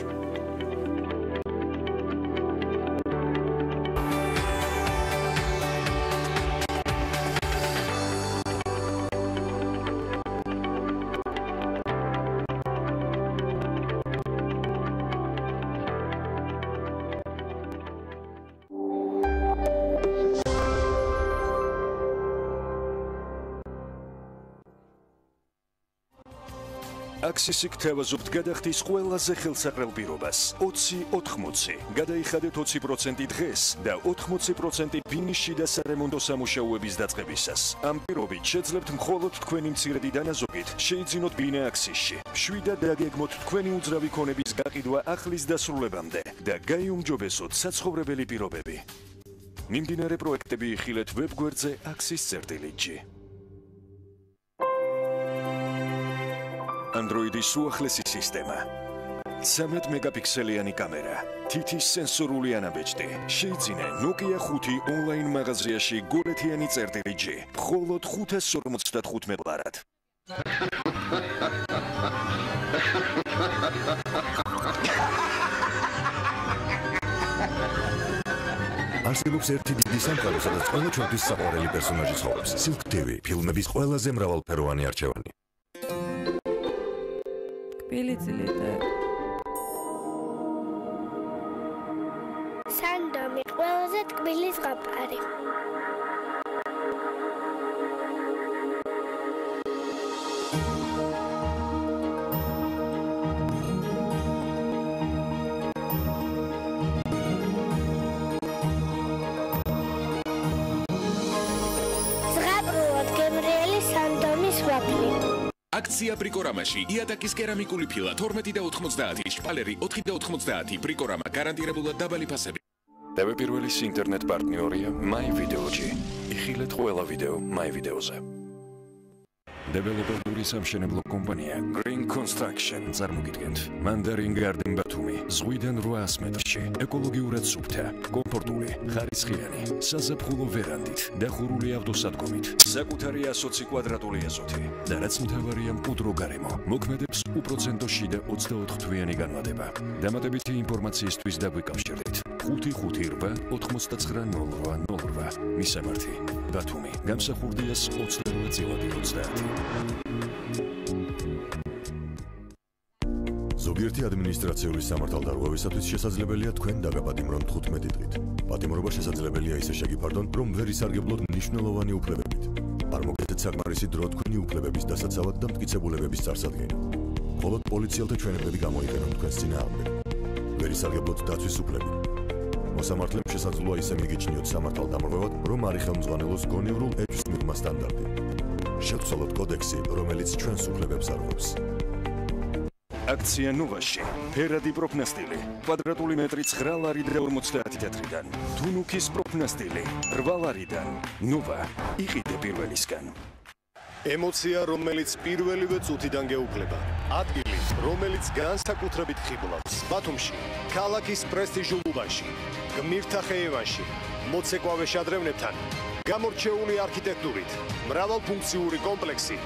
აქსისი გთავაზობთ გადახდის ყველაზე ხელსაყრელ პირობას 20-80. გადაიხადეთ 20% დღეს და 80% ფინიში და სარემონტო სამუშაოების დაწყებისას. ამ პირობით შეძლებთ მხოლოდ თქვენი მცირედი დანაზოგით შეიძინოთ ბინა აქსისში. შვიდად დაგეგმოთ თქვენი უძრავი ქონების გაყიდვა ახლის დასრულებამდე და გაიუმჯობესოთ საცხოვრებელი პირობები. მიმდინარე პროექტები იხილეთ ვებგვერდზე axis.lg. Android-ის უახლესი სისტემა. 13 მეგაპიქსელიანი კამერა, თითის სენსორული ანაბეჭდი. შეიძინე Nokia 5 ონლაინ მაღაზიაში გოლეთიანი წერტილი-G, მხოლოდ 555 ლარად. არსებობს ერთი დიდი სამყარო, სადაც ყველა ჩვენთვის საყვარელი პერსონაჟი ცხოვრობს. Silk TV, ფილმების ყველაზე მრავალფეროვანი არჩევანი. კბილიწილი სანდომი ყველაზე ტკბილი ზღაპარი. ზღაპრულად გემრიელი სანდომის ვაფლი. აქცია პრიკორამაში იატაკის კერამიკული ფილა 12 და 90, შპალერი 4 და 90, პრიკორამა გარანტირებულად დაბალი ფასები. Დავებირველის ინტერნეტ პარტნიორია MyVideo.g. იხილეთ ყველა ვიდეო MyVideo-ზე. დეველოპერული სამშენებლო კომპანია Green Construction წარმოგიდგენთ Mandarin Garden ბათუმი ზღვიდან 800 მეტრში ეკოლოგიურად სუფთა, კომფორტული, ხარისხიანი, საზაფხულო ვერანდით, დახურული ავტოსადგომით, საკუთარი 120 კვადრატული ეზოთი და რაც მთავარია მყუდრო გარემო, მოქმედებს უპროცენტოში და 24 თვიანი განმადება. დამატებითი ინფორმაციისთვის დაგვიკავშირდით 558-99-08. მისამართი ბათუმი გამსახურდიას 28-30. ზოგიერთი ადმინისტრაციული სამართალდარღვევისათვის შესაძლებელია თქვენ დაგაპატიმრონ 15 დღით. პატიმრობა შესაძლებელია ისე შეგიფარდონ, რომ ვერ ისარგებლოთ მნიშვნელოვანი უფლებებით. არ მოგეთეთ საკმარისი დრო თქვენი უფლებების დასაცავად და მტკიცებულებების წარსადგენად. მხოლოდ პოლიციელთა ჩვენებები გამოიყენონ თქვენს წინააღმდეგ. ვერ ისარგებლოთ დაცვის უფლები. მოსამართლემ შესაძლოა ისე მიგიჩნიოთ სამართალდამორღვევად, რომ არ იხელმძღვანელოს გონივრულ ეჭვს მიღმა სტანდარტი. შევცვალოთ კოდექსი, რომელიც ჩვენს უფლებებს არღვევს. აქცია ნუვაში, ფერადი პროფნასტილი, კვადრატული მეტრი 9 ლარი და 50 თეთრიდან. თუნუქის პროფნასტილი, 8 ლარიდან. ნუვა, იყიდე პირველისგან. ემოცია, რომელიც პირველივე წუთიდან გეუფლება. ადგილი, რომელიც განსაკუთრებით ხიბლავს. ბათუმში, ქალაქის პრესტიჟულ უბანში, გმირთა ხეივანში, მოცეკვავე შადრევნებთან, გამორჩეული არქიტექტურით, მრავალფუნქციური კომპლექსი,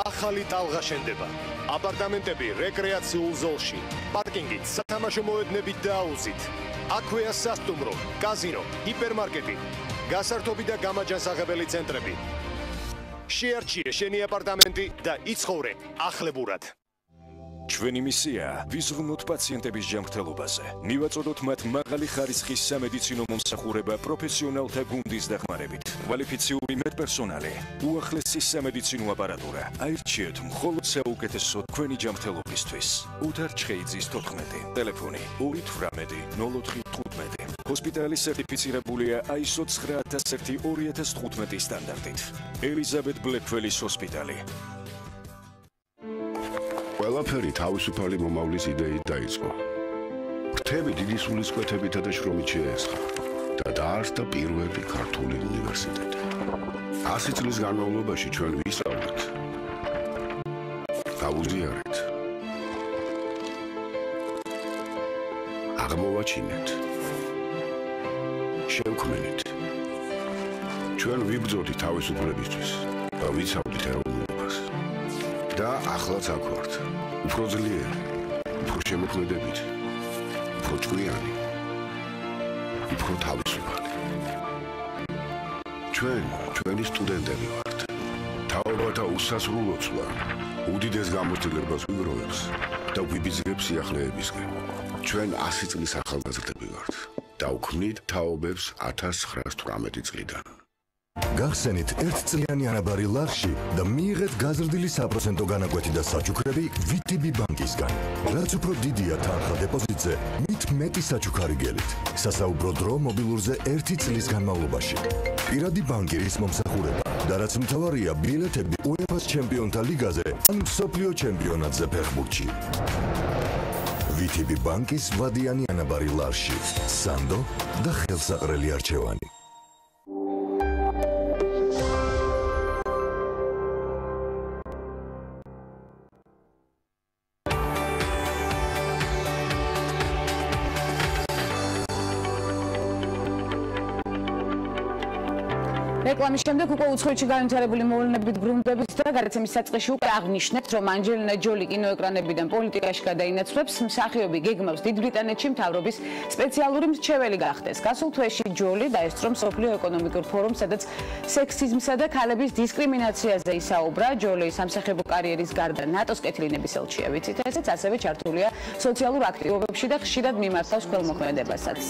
ახალი ტალღა შენდება. აპარტამენტები რეკრეაციულ ზოლში, პარკინგით, სათამაშო მოედნებით და აუზით. აქვეა სასტუმრო, კაზინო, ჰიპერმარკეტი, გასართობი და გამაჯანსაღებელი ცენტრები. შეარჩიე შენი აპარტამენტი და იცხოვრე ახლებურად. ჩვენი მისიაა ვიზრუნოთ პაციენტების ჯანმრთელობაზე. მივაწოდოთ მათ მაღალი ხარისხის სამედიცინო მომსახურება პროფესიონალთა გუნდის დახმარებით. კვალიფიციური მედპერსონალი, უახლესი სამედიცინო აპარატურა. აირჩიეთ მხოლოდ საუკეთესო თქვენი ჯანმრთელობისთვის. უთარ ჩხეიძის 14, ტელეფონი 280415. ჰოსპიტალი სერტიფიცირებულია ISO 9001-2015 სტანდარტით. ელიზაბეთ ბლეკველის ჰოსპიტალი. ყველაფერი თავისუფალი მომავლის იდეით დაიწყო. ფრთები დიდი სულისკვეთებითა და შრომით შეესხა და დაარსდა პირველი ქართული უნივერსიტეტი. 100 წლის განმავლობაში ჩვენ ვისწავლეთ, გავუზიარეთ, აღმოვაჩინეთ, შევქმნით. ჩვენ ვიბრძოდით თავისუფლებისთვის და ვიცავდით ეროვნულობას. და ახლაც აქ ვართ. უფრო ძლიერი, უფრო შემოქმედებით, უფრო ჭკვიანი, უფრო თავისუფალი. ჩვენი სტუდენტები ვართ. თაობათა უსასრულო ცვლა უდიდეს გამოცდილებას ვიგროვებს და ვიბიძგებს სიახლეებისკენ. ჩვენ 100 წლის ახალგაზრდები ვართ და ვქმნით თაობებს 1918 წლიდან. გახსენით ერთწლიანი ანაბარი ლარში და მიიღეთ გაზრდილი საპროცენტო განაკვეთი და საჩუქრები VTB ბანკისგან. რაც უფრო დიდია თანხა დეპოზიტზე, მით მეტი საჩუქარი გელით. სასაუბრო დრო მობილურზე 1 წლის განმავლობაში. პირადი ბანკირის მომსახურება და რაც მთავარია, ბილეთები UEFA-ს ჩემპიონთა ლიგაზე ან მსოფლიო ჩემპიონატზე ფეხბურთში. VTB ბანკის ვადიანი ანაბარი ლარში. სანდო და ხელსაყრელი არჩევანი. რეკლამის შემდეგ უკვე უცხოეთში განვითარებული მოვლენებით ბრუნდებით და გადაცემის საწყისში უკვე აღნიშნეთ, რომ ანჯელინა ჯოლი კინოეკრანებიდან პოლიტიკაში გადაინაცვლებს, მსახიობი გეგმავს დიდ ბრიტანეთში მთავრობის სპეციალური მრჩეველი გახდეს. გასულ თვეში ჯოლი დაესწრო მსოფლიო ეკონომიკურ ფორუმს, სადაც სექსიზმსა და ქალების დისკრიმინაციაზე ისაუბრა. ჯოლი სამსახიობო კარიერის გარდა ნატოს კეთილინების ელჩია, ვიცით ესეც, ასევე ჩართულია სოციალურ აქტივობებში და ხშირად მიმართავს ქველმოქმედებასაც.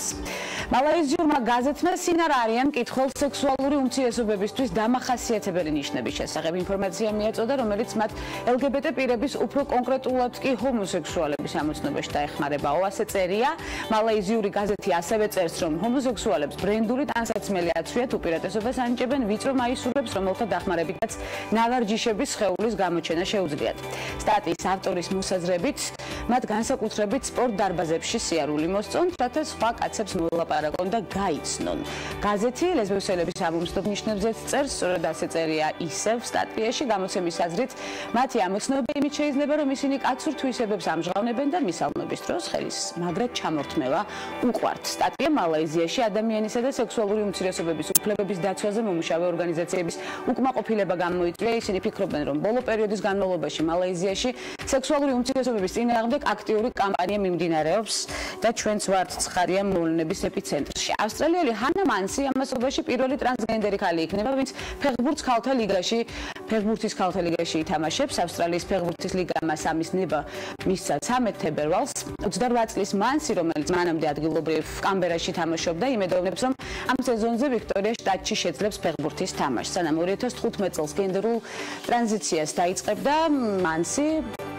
მალაიზიურმა გაზეთმა სინარ არიან მკითხველს სექსუალური უმცირესობებისთვის დამახასიათებელი ნიშნების შესახებ ინფორმაცია მიაწოდა, რომელიც მათ LGBT პირების უფრო კონკრეტულად კი ჰომოსექსუალების ამოცნობაში დაეხმარებაო. ასე წერია, მალაიზიური გაზეთი ასევე წერს, რომ ჰომოსექსუალებს ბრენდული ტანსაცმელი აცვიათ, უპირატესობას ანიჭებენ ვიწრო მაისურებს, რომელთა დახმარებითაც ნავარჯიშების სხეულის გამოჩენა შეუძლიათ. სტატიის ავტორის მოსაზრებით, მათ განსაკუთრებით სპორტ დარბაზებში სიარული მოსწონთ, რათა სხვა კაცებს მოელაპარაკონ და გაიცნონ. გაზეთი ლესბოსელების ამომსდობ ნიშნებზეც წერს, სწორედ ასე წერია ისევ სტატიაში, გამოცემის აზრით, მათი ამოცნობა იმით შეიძლება, რომ ისინი კაცურ თვისებებს ამჟღავნებენ და მისალმების დროს ხელის მაგრად ჩამორთმევა უყვართ. სტატია მალაიზიაში ადამიანისა და სექსუალური უმცირესობების უფლებების დაცვაზე მომუშავე ორგანიზაციების უკმაყოფილება გამოიწვია. ისინი ფიქრობენ, რომ ბოლო პერიოდის განმავლობაში მალაიზიაში სექსუალური უმცირესობების წინააღმდეგ აქტიური კამპანია მიმდინარეობს და ჩვენც ვართ ცხარია მოვლენების ეპიცენტრში. ავსტრალიელი ჰანა მანსი ამასობაში პირველი ტრანსგენდერი ქალი იქნება, ვინც ფეხბურთის ქალთა ლიგაში ითამაშებს. ავსტრალიის ფეხბურთის ლიგა მას ამის ნება მისცა 13 თებერვალს. 28 წლის მანსი, რომელიც მანამდე ადგილობრივ კამბერაში თამაშობდა, იმედოვნებს, რომ ამ სეზონზე ვიქტორია შტატში შეძლებს ფეხბურთის თამაშს. სანამ 2015 წელს გენდერულ ტრანზიციას დაიწყებდა, მანსი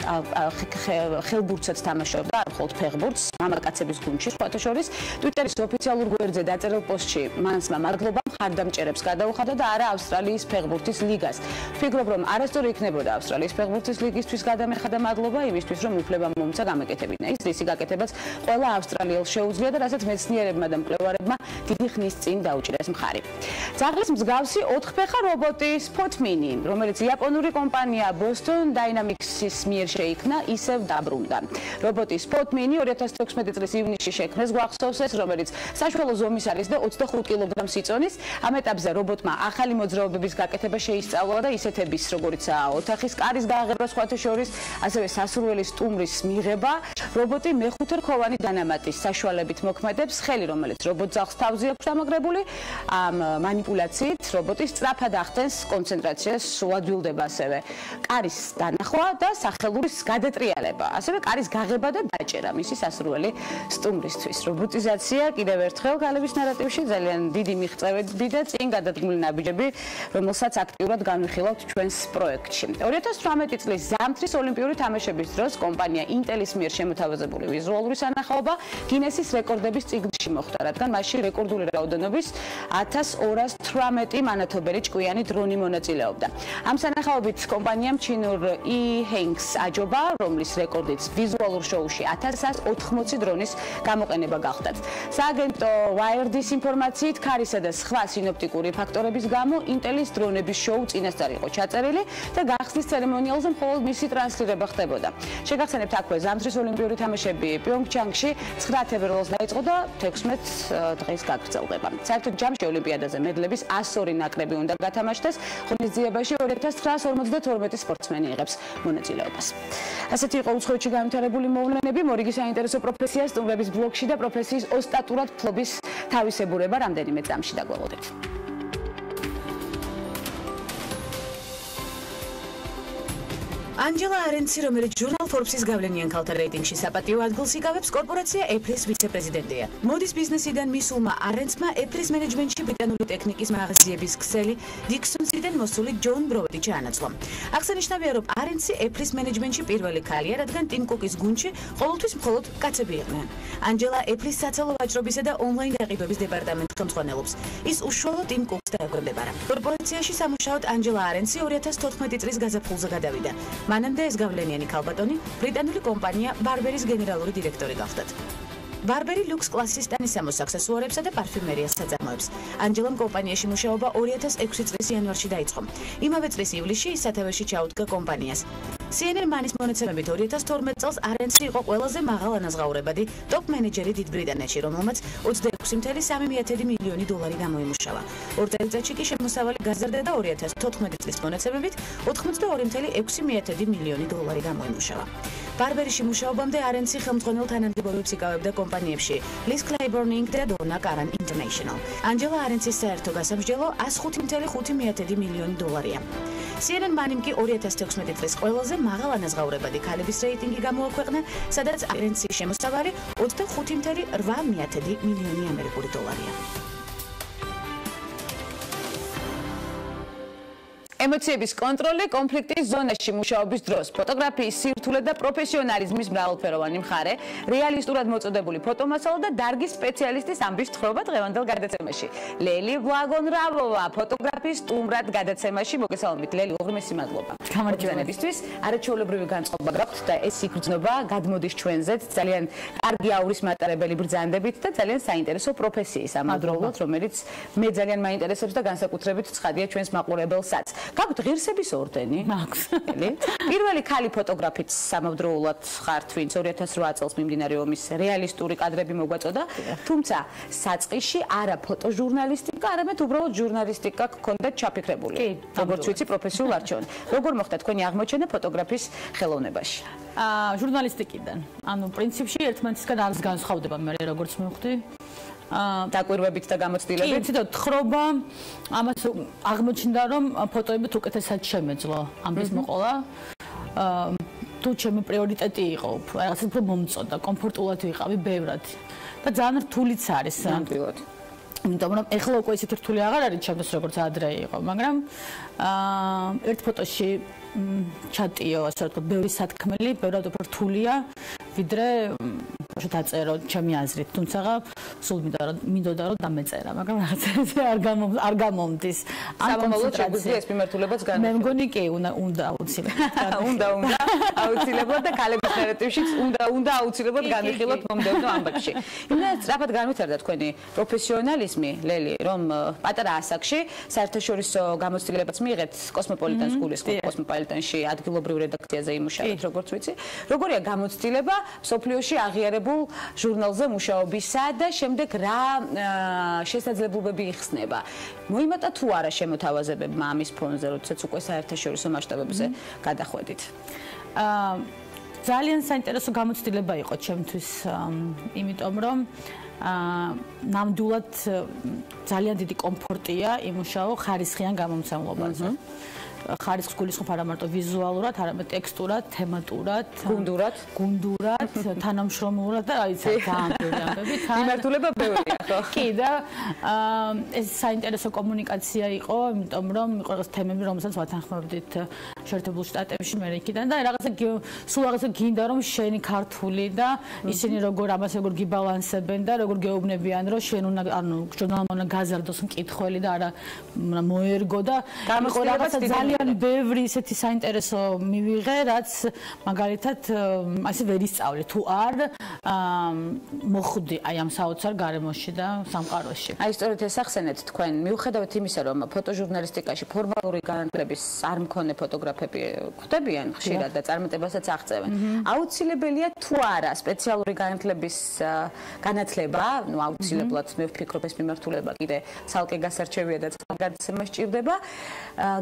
ხელბურთსაც თამაშობდა, არ მხოლოდ ფეხბურთს, მამაკაცების გუნდში, სხვათა შორის. ტვიტერის ოფიციალურ გვერდზე დაწერილ პოსტში მანსმა მადლობა მხარდამჭერებს გადაუხადა და არა ავსტრალიის ფეხბურთის ლიგას. ვფიქრობ, რომ არასწორი იქნებოდა ავსტრალიის ფეხბურთის ლიგისთვის გადამეხადა მადლობა იმისთვის, რომ უფლება მომცა გამეკეთებინა. ის რისი გაკეთებაც ყველა ავსტრალიელს შეუძლია და რასაც მეცნიერებმა და მკვლევარებმა დიდი ხნის წინ დაუჭირეს მხარი. ძაღლის მსგავსი 4-ფეხა რობოტი Spotmini, რომელიც იაპონური კომპანია Boston Dynamics-ის მიერ შეიქმნა, ისევ დაბრუნდა. რობოტი Spotmini 2016 წლის ივნისში შექმნეს, გვახსოვს ეს, რომელიც საშუალო ზომის არის და 25 კილოგრამს იწონის. ამ ეტაპზე რობოტმა ახალი მოძრაობების გაკეთება შეისწავლა და ისეთების, როგორიცაა ოთახის კარის გააღება, სხვათა შორის, ასევე სასურველი სტუმრის მიღება. რობოტი მეხუთე რქოვანი დანამატის საშუალებით მოქმედებს. ხელი, რომელიც რობოტ ძაღლს თავზე აქვს დამაგრებული, ამ მანიპულაციით რობოტი სწრაფად ახდენს კონცენტრაციას, უადვილდება ასევე კარის დანახვა და სახელურის გადატრიალება, ასევე კარის გაღება და დაჭერა მისი სასურველი სტუმრისთვის. რობოტიზაცია კიდევ ერთხელ ქალების ნარატივში ძალიან დიდი მიღწევები და წინ გადადგმული ნაბიჯები, რომელსაც აქტიურად განვიხილავთ ჩვენს პროექტში. 2018 წლის ზამთრის ოლიმპიური თამაშების დროს კომპანია Intel-ის მიერ შემოთავაზებული ვიზუალური სანახაობა გინესის რეკორდების წიგნში მოხვდა, რადგან მასში რეკორდული რაოდენობის 1218 მანათობელი ჭკვიანი დრონი მონაწილეობდა. ამ სანახაობით კომპანიამ ჩინურ E-Hanks აჯობა, რომლის რეკორდიც ვიზუალურ შოუში 1180 დრონის გამოყენება გახდათ. სააგენტო Wired-ის ინფორმაციით, ქარისა და სხვა სინოპტიკური ფაქტორების გამო Intel-ის დრონების შოუ წინასწარ იყო ჩაწერილი და გახსნის ცერემონიალზე მხოლოდ მისი ტრანსლირება ხდებოდა. შეგახსენებთ აქვე ზამთრის ოლიმპიური თამაშები პიონგჩანგში 9 თებერვალს დაიწყო და 16 დღეს გაგრძელდება. საერთოდ ჯამში ოლიმპიადაზე მედლების 102 ნაკრები უნდა გათამაშდეს. ღონისძიებაში 2952 სპორტსმენი იღებს მონაწილეობას. ასეთი იყო უცხოეთში განვითარებული მოვლენები, მორიგი საინტერესო პროფესია სტუმრების ბლოგში და პროფესიის ოსტატურად ფლობის თავისებურება რამდენიმე წამში დაგველოდეთ. ანჯელა არენცი, რომელიც ჟურნალ Forbes-ის გავლენიან ქალთა რეიტინგში საპატიო ადგილს იკავებს, კორპორაცია Apple-ის ვიცე-პრეზიდენტია. მოდის ბიზნესიდან მისულმა არენცმა Apple-ის მენეჯმენტში ბრიტანული ტექნიკის მაღაზიების ქსელი Dixons-დან მოსული ჯონ ბროუდი ჩაანაცვლა. აღსანიშნავია, რომ არენცი Apple-ის მენეჯმენტში პირველი ქალია, რადგან ტიმ კუკის გუნდში ყოველთვის მხოლოდ კაცები იყვნენ. ანჯელა Apple-ის საცალო ვაჭრობისა და ონლაინ გაყიდვების დეპარტამენტს ხელმძღვანელობს. ის უშუალოდ ტიმ კუკს დაეკვირდებარა. კორპორაციაში სამუშაოდ ანჯელა არენცი 2014 წლის გაზაფხულზე გადავიდა. მანამდე ეს გავლენიანი ქალბატონი ბრიტანული კომპანია ბარბერის გენერალური დირექტორი გახდათ. ბარბერი ლუქს კლასის ტანისამოს აქსესუარებსა და პარფიუმერიას საწარმოებს. ანჯელამ კომპანიაში მუშაობა 2006 წლის იანვარში დაიწყო. იმავე წლის ივლისში ის სათავეში ჩაუდგა კომპანიას. CNN მანის მონაცემებით 2012 წელს არენცი იყო ყველაზე მაღალანაზღაურებადი ტოპ მენეჯერი დიდ ბრიტანეთში, რომელმაც 26.3 მილიონი დოლარი გამოიმუშავა. 2 წელიწადში კი შემოსავალი გაზარდა და 2014 წლის მონაცემებით 82.6 მილიონი დოლარი გამოიმუშავა. ბარბერიში მუშაობამდე არენცი ხელმძღვანელ თანამდებობებს იკავებდა კომპანიებში Liz Claiborne Inc. და Donna Karan International. ანჯელა არენცის საერთო გასამსჯელო 105.5 მილიონი დოლარია. CNN მანიმ კი 2016 წლის ყველაზე მაღალანაზღაურებადი ქალების რეიტინგი გამოაქვეყნა, სადაც არენცის შემოსავალი 25.8 მილიონი ამერიკული დოლარია. ემოციების კონტროლი კონფლიქტის ზონაში მუშაობის დროს, ფოტოგრაფიის სირთულე და პროფესიონალიზმის მრავალფეროვანი მხარე, რეალისტურად მოწოდებული ფოტომასალა და დარგის სპეციალისტის ამბის თხრობა დღევანდელ გადაცემაში. ლელი ვლაგონრავოვა ფოტოგრაფიის სტუმრად გადაცემაში მოგესალმებით. ლელი, უღრმესი მადლობა. გამარჯვენებისთვის, არაჩვეულებრივი განწყობა გაქვთ და ეს სიგრძნობა გადმოდის ჩვენზეც ძალიან კარგი აურის მატარებელი ბრძანდებით და ძალიან საინტერესო პროფესიის ამავდროულად, რომელიც მე ძალიან მაინტერესებს და განსაკუთრებით ცხადია ჩვენს მაყურებელსაც. გაქვთ ღირსების ორდენი? მაქვს. პირველი ქალი ფოტოგრაფიც სამავდროულად ხართ, ვინც 2008 წელს მიმდინარე ომის რეალისტური კადრები მოგვაწოდა, თუმცა საწყისში არა ფოტოჟურნალისტიკა, არამედ უბრალოდ ჟურნალისტიკა გქონდათ ჩაფიქრებული. როგორც ვიცი, პროფესიულ არჩევანს. როგორ მოხდა თქვენი აღმოჩენა ფოტოგრაფის ხელოვნებაში? ჟურნალისტიკიდან. ანუ პრინციპში ერთმანეთისგან არის განსხვავდება, მე როგორც მივხვდი. დაკვირვებით და გამოცდილებით. კი, ცოტა თხრობა, ამას აღმოჩნდა, რომ ფოტოებით უკეთესად შემეძლო ამის მოყოლა. თუ ჩემი პრიორიტეტი იყო, რაღაცა უფრო მომწონდა, კომფორტულად ვიყავი ბევრად. და ძალიან რთულიც არის. ნამდვილად. იმიტომ რომ ეხლა უკვე ისეთი რთული აღარ არის ჩემთვის როგორც ადრე იყო, მაგრამ ერთ ფოტოში ჩატიო, ასე ვთქვათ, ბევრი სათქმელი, ბევრად უფრო რთულია, ვიდრე დაწერო ჩემი აზრით, თუმცა სულ მინდოდა რომ დამეწერა, მაგრამ რაღაცა არ გამომდის. სამომავლოდ შეგვიძლია ეს მიმართულებაც განვიხილოთ. მე მგონი კი, უნდა აუცილებლად. უნდა აუცილებლად და ქალების ნარატივშიც უნდა აუცილებლად განვიხილოთ მომდევნო ამბებში. იმდენად სწრაფად განვითარდა თქვენი პროფესიონალიზმი, ლელი, რომ პატარა ასაკში საერთაშორისო გამოცდილებაც მიიღეთ კოსმოპოლიტანს გულისხმობ, კოსმოპოლიტანში ადგილობრივ რედაქციაზე იმუშავეთ, როგორც ვიცი. როგორია გამოცდილება სოფლიოში აღიარებულ ჟურნალზე მუშაობისა და შემდეგ რა შესაძლებლობები იხსნება? მოიმატა თუ არა შემოთავაზებებმა ამის ფონზე, როდესაც უკვე საერთაშორისო მასშტაბებზე გადახვედით? ძალიან საინტერესო გამოცდილება იყო ჩემთვის, იმიტომ რომ ნამდვილად ძალიან დიდი კომფორტია იმუშაო ხარისხიან გამომცემლობაზე. ხარისხს გულისხმობ არა მარტო ვიზუალურად, არამედ ტექსტურად, თემატურად, გუნდურად, თანამშრომლურად და რაიც ძალიან ბევრი ამბები. მიმართულება ბევრია, ხო? კი და ეს საინტერესო კომუნიკაცია იყო, იმიტომ რომ იყო რაღაც თემები, რომელსაც ვათანხმობდით შეერთებულ შტატებში, მე იქიდან და სულ რაღაცა გინდა რომ შენი ქართული და ისინი როგორ ამას როგორ გიბალანსებენ და როგორ გეუბნებიან, რომ შენ უნდა ანუ ჟურნალმა უნდა გაზარდოს მკითხველი და არა მოერგო და ძალიან ბევრი ისეთი საინტერესო მივიღე, რაც მაგალითად ასე ვერ ისწავლე თუ არ მოხვდი აი ამ საოცარ გარემოში და სამყაროში. აი სწორედ ეს ახსენეთ თქვენ, მიუხედავად იმისა, რომ ფოტოჟურნალისტიკაში ფორმალური განათლების არ მქონე ფოტოგრაფები ხვდებიან ხშირად და წარმატებასაც აღწევენ. აუცილებელია თუ არა სპეციალური განათლების განათლება, ну აუცილებლად მე ვფიქრობ ეს მიმართულება კიდე ცალკე გასარჩევია და წყალგადაცემა სჭირდება.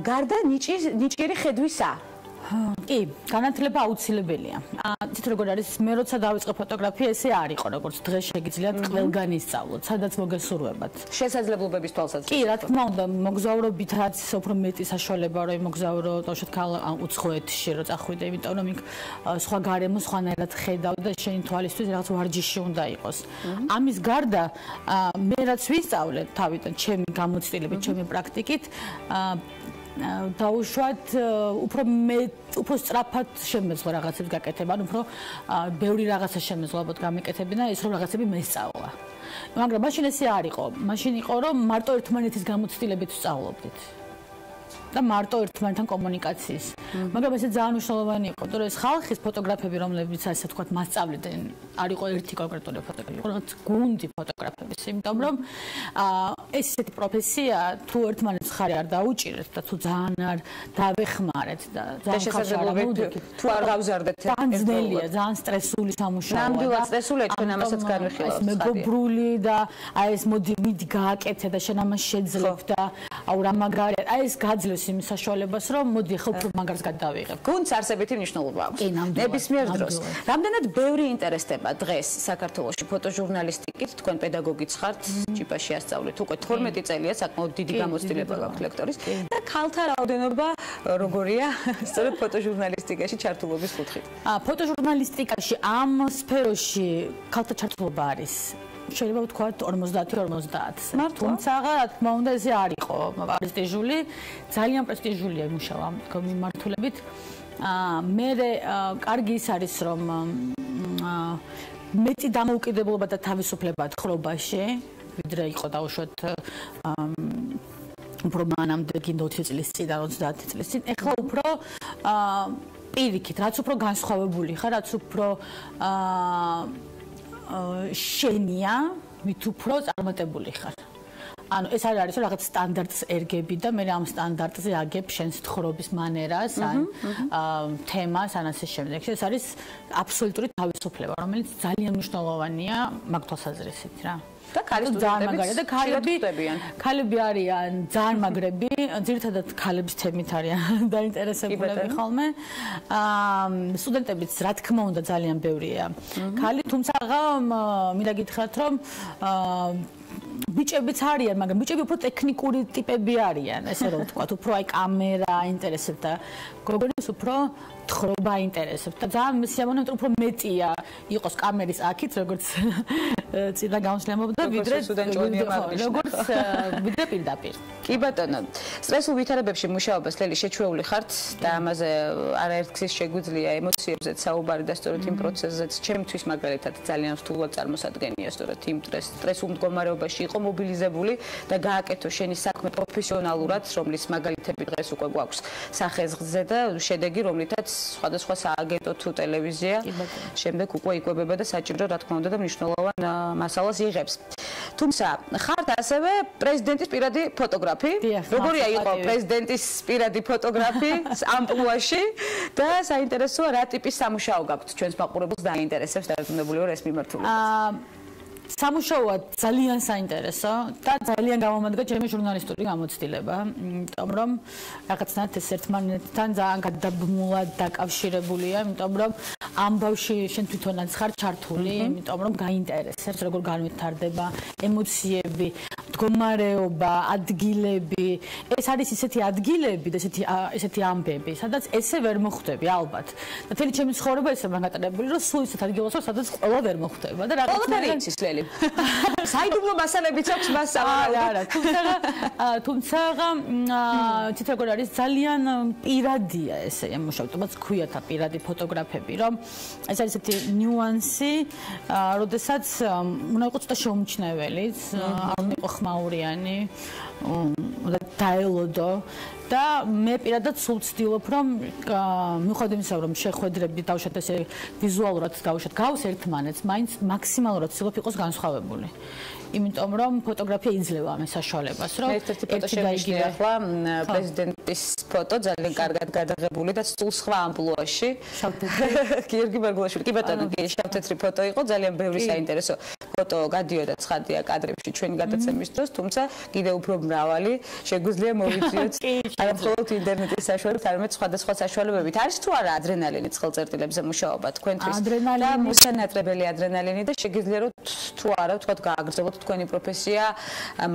გარდა ნიჭიერი ხედვისა. კი, განათლება აუცილებელია. იცით როგორ არის, მე როცა დავიწყე ფოტოგრაფია, ესე არ იყო, როგორც დღეს შეგიძლიათ ყველგან ისწავლოთ, სადაც მოგესურვებათ. შესაძლებლობების თვალსაზრისით. კი, რა თქმა უნდა, მოგზაურობითაც უფრო მეტი საშუალება რომ მოგზაურო, თავშოთ უცხოეთში რო წახვიდე, იმიტომ რომ იქ სხვა გარემო სხვანაირად ხედავ და შენი თვალისთვის რაღაც ვარჯიში უნდა იყოს. ამის გარდა მე რაც ვისწავლე თავიდან ჩემი გამოცდილებით, ჩემი პრაქტიკით, დაუშვათ უფრო სწრაფად შემეძლო რაღაცებს გაკეთება, ანუ უფრო ბევრი რაღაცა შემეძლო ალბათ გამეკეთებინა ის რომ რაღაცები მესწავლა. მაგრამ მაშინ ესე არ იყო. მაშინ იყო რომ მარტო ერთმანეთის გამოცდილებით ვსწავლობდით. და მარტო ერთმანეთთან კომუნიკაციის. მაგრამ ესე ძალიან მნიშვნელოვანი იყო, რომ ეს ხალხის ფოტოგრაფები, რომლებიც ასე თქვა მასწავლებდნენ, არ იყო ერთი კონკრეტული ფოტოგრაფი, იყო რაღაც გუნდი ფოტოგრაფების, იმიტომ რომ ეს ესეთი პროფესია თუ ერთმანეთს ხარი არ დაუჭირეთ და თუ ძალიან არ დავეხმარეთ და ძალიან შესაძლებლობით თუ არ გავზარდეთ ერთმანეთს, ძალიან სტრესული სამუშაოა. ნამდვილად სტრესულია, ჩვენ ამასაც განვიხილავთ. ეს მეგობრული და აი ეს მიდი გააკეთე და შენ ამას შეძლებ და აუ რა მაგარია, აი ეს გაძლევს იმის საშუალებას, რომ მოდი ხო უფრო მაგარს გადავიღებ. გუნდს არსებითი მნიშვნელობა აქვს. ნებისმიერ დროს. რამდენად ბევრი ინტერესდება დღეს საქართველოში ფოტოჟურნალისტიკით, თქვენ პედაგოგიც ხართ, ჭიპაში ასწავლეთ უკვე 12 წელია, საკმაოდ დიდი გამოცდილება გაქვთ ლექტორის და ქალთა რაოდენობა როგორია სწორედ ფოტოჟურნალისტიკაში ჩართულობის კუთხით? ფოტოჟურნალისტიკაში ამ სფეროში ქალთა ჩართულობა არის შეიძლება ვთქვათ 50-50. თუმცა რა თქმა უნდა ესე არ იყო პრესტიჟული, ძალიან პრესტიჟულია იმუშავა ამ მიმართულებით. მე კარგი ის არის რომ მეტი დამოუკიდებლობა და თავისუფლება ხრობაში, ვიდრე იყო დაუშვათ უფრო მანამდე გინდა 20 წლის წინ და 30 წლის წინ. ეხლა უფრო პირიქით, რაც უფრო განსხვავებული ხარ, რაც უფრო შენია, მით უფრო წარმატებული ხარ. ანუ ეს არ არის რომ რაღაც სტანდარტს ერგები და მე ამ სტანდარტზე აგებ შენს თხრობის მანერას, ან თემას, ან ასე შემდეგ. ეს არის აბსოლუტური თავისუფლება, რომელიც ძალიან მნიშვნელოვანია მაგ თვალსაზრისით რა. და ქალები არიან ძალიან მაგრები, ძირითადად ქალების თემით არიან დაინტერესებულები ხოლმე. სტუდენტებიც რა თქმა უნდა ძალიან ბევრია. ქალი, თუმცა მინდა გითხრათ რომ ბიჭებიც არიან, მაგრამ ბიჭები უფრო ტექნიკური ტიპები არიან, ესე რომ ვთქვათ, უფრო აი კამერა აინტერესებს და გოგონებს უფრო თხრობა აინტერესებს და ძალიან სიამოვნებთ უფრო მეტია იყოს კამერის აქით, როგორც წინა გამოსვლამობდა, ვიდრე პირდაპირ. კი ბატონო, სტრესულ ვითარებებში მუშაობას ლელი შეჩვეული ხართ და ამაზე არაერთგზის შეგვიძლია ემოციებზეც საუბარი და სწორედ იმ პროცესზეც ჩემთვის მაგალითად ძალიან რთულად წარმოსადგენია სწორედ იმ სტრესულ მდგომარეობაში იყო მობილიზებული და გააკეთო შენი საქმე პროფესიონალურად, რომლის მაგალითები დღეს უკვე გვაქვს სახეზღზე და შედეგი, რომლითაც სხვადასხვა სააგენტო თუ ტელევიზია შემდეგ უკვე იკვებება და საჭირო რა თქმა უნდა და მნიშვნელოვან მასალას იღებს. თუმცა ხართ ასევე პრეზიდენტის პირადი ფოტოგრაფი. როგორია იყო პრეზიდენტის პირადი ფოტოგრაფი ამპლუაში და საინტერესოა რა ტიპის სამუშაო გაქვთ ჩვენს მაყურებელს დაინტერესებს დარწმუნებული ვარ ეს მიმართულებით. სამუშაოა ძალიან საინტერესო და ძალიან გამომადგა ჩემი ჟურნალისტური გამოცდილება, იმიტომ რომ რაღაცნაირად ეს ერთმანეთთან ძალიან გადაბმულად დაკავშირებულია, იმიტომ რომ ამბავში შენ თვითონაც ხარ ჩართული, იმიტომ რომ გაინტერესებს როგორ განვითარდება ემოციები, მდგომარეობა, ადგილები. ეს არის ისეთი ადგილები და ესეთი ამბები, სადაც ესე ვერ მოხვდები ალბათ. და თელი ჩემი ცხოვრება ესე მაგატარებული, რომ სულ ისეთ ადგილას ვარ, სადაც ყველა ვერ მოხვდება და რაღაცნაირად საიდუმლო მასალებიც აქვს მას სავარაუდოდ. თუმცა თით როგორ არის ძალიან პირადია ესე ემუშავა, თუმცა ქვიათა პირადი ფოტოგრაფები, რომ ეს არის ესეთი ნიუანსი, როდესაც უნდა იყოს ცოტა შეუმჩნეველიც, არ უნდა იყოს ხმაურიანი, უნდა დაელოდო და მე პირადად სულ ვცდილობ რომ მიუხედავად იმისა რომ შეხვედრები დავუშვათ ესე ვიზუალურად დავუშვათ გავს ერთმანეთს, მაინც მაქსიმალურად ვცდილობ იყოს განსხვავებული. იმიტომ რომ ფოტოგრაფია იძლევა ამ საშუალებას, რომ ერთ-ერთი ფოტო შემიშნია ახლა პრეზიდენტის ფოტო ძალიან კარგად გადაღებული და სულ სხვა ამპლუაში. გიორგი ბარგულაშვილი, კი ბატონო, შავ-თეთრი ფოტო იყო, ძალიან ბევრი საინტერესო ფოტო გადიოდა ცხადია კადრებში ჩვენი გადაცემის დროს, თუმცა კიდევ უფრო მრავალი შეგვიძლია მოვიძიოთ არა მხოლოდ ინტერნეტის საშუალებით, არამედ სხვადასხვა საშუალებებით. არის თუ არა ადრენალინი ცხელწერტილებზე მუშაობა თქვენთვის? და მოსანატრებელი ადრენალინი და შეგიძლია რომ თუ არა ვთქვათ გააგრძელოთ თქვენი პროფესია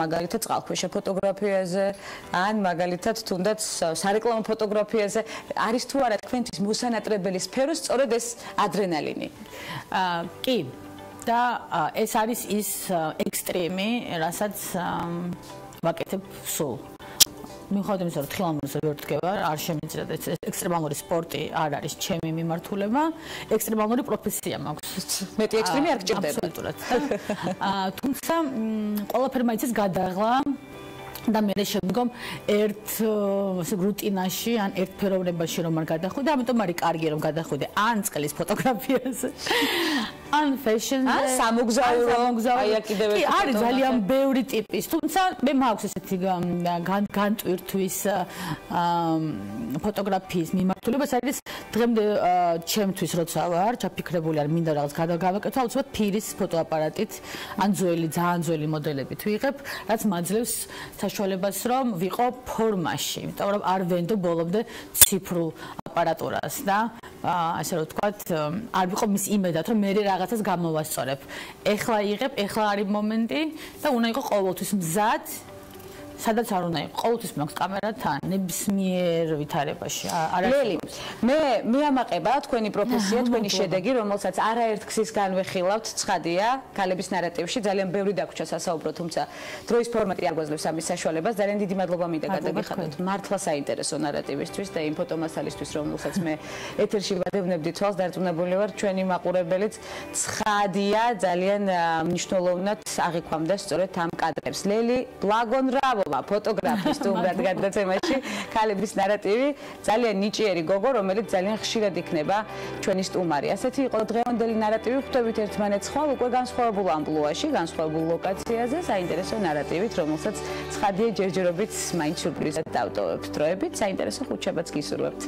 მაგალითად წყალქვეშა ფოტოგრაფიაზე ან მაგალითად თუნდაც სარეკლამო ფოტოგრაფიაზე არის თუ არა თქვენთვის მოსანატრებელი სფერო სწორედ ეს ადრენალინი? კი და ეს არის ის ექსტრემი, რასაც ვაკეთებ სულ. მიუხედავად იმისა, რომ თხილამურზე ვერ ვდგება, არ შემიძლია და ექსტრემალური სპორტი არ არის ჩემი მიმართულება, ექსტრემალური პროფესია მაქვს. მეტი ექსტრემი არ გჭირდება. აბსოლუტურად. თუმცა ყველაფერი მაინც ის გადაღლა და მე შემდგომ ერთ რუტინაში ან ერთ ფეროვნებაში რომ არ გადახვიდე, ამიტომ არის კარგი რომ გადახვიდე ან წყლის ფოტოგრაფიაზე, ან ფეშენზე, ან სამოგზაურო, აი კიდევ ერთი არის ძალიან ბევრი ტიპის, თუმცა მე მაქვს ესეთი განტვირთვის ფოტოგრაფიის მიმართულება, სადაც დღემდე ჩემთვის როცა ვარ ჩაფიქრებული არ მინდა რაღაც გადაგავაკეთო, ალბათ ფირის ფოტოაპარატით ან ძალიან ძველი მოდელებით ვიღებ, რაც მაძლევს საშუალებას რომ ვიყო ფორმაში, იმიტომ რომ არ ვენდო ბოლომდე ციფრულ აპარატურას და ასე რომ ვთქვათ, არ ვიყო მის იმედად, რომ მე რაღაცას გამოვასწორებ. ეხლა იღებ, ეხლა არის მომენტი და უნდა იყო ყოველთვის მზად. სადაც არ უნდა იყოს, ყოველთვის მაქვს კამერა თან, ნებისმიერ ვითარებაში. ლელი, მე ამაყება თქვენი პროფესია, თქვენი შედეგი, რომელსაც არაერთ გზის განვეხილავთ, ცხადია, ქალების ნარატივში ძალიან ბევრი დაგვრჩა სასაუბრო, თუმცა დროის ფორმატი არ გვაძლევს ამის საშუალებას. ძალიან დიდი მადლობა მინდა გადაგიხადოთ. მართლა საინტერესო ნარატივისთვის და იმ ფოტომასალისთვის, რომელსაც მე ეთერში ვადევნებდი თვალს, დარწმუნებული ვარ, ჩვენი მაყურებელიც ცხადია, ძალიან მნიშვნელოვნად აღიქვამდა სწორედ ამ კადრებს. ლელი, ბლაგონრავო ფოტოგრაფის თუმრად გადაცემაში ქალების ნარატივი ძალიან ნიჭიერი გოგო, რომელიც ძალიან ხშირად იქნება ჩვენი სტუმარი. ასეთი იყო დღევანდელი ნარატივი, ხვდებით ერთმანეთს ხვალ უკვე განსხვავებულ ამპლუაში, განსხვავებულ ლოკაციაზე, საინტერესო ნარატივით, რომელსაც ცხადია ჯერჯერობით მაინც სიურპრიზად დავტოვებთ. დროებით საინტერესო ხუთშაბათს გისურვებთ.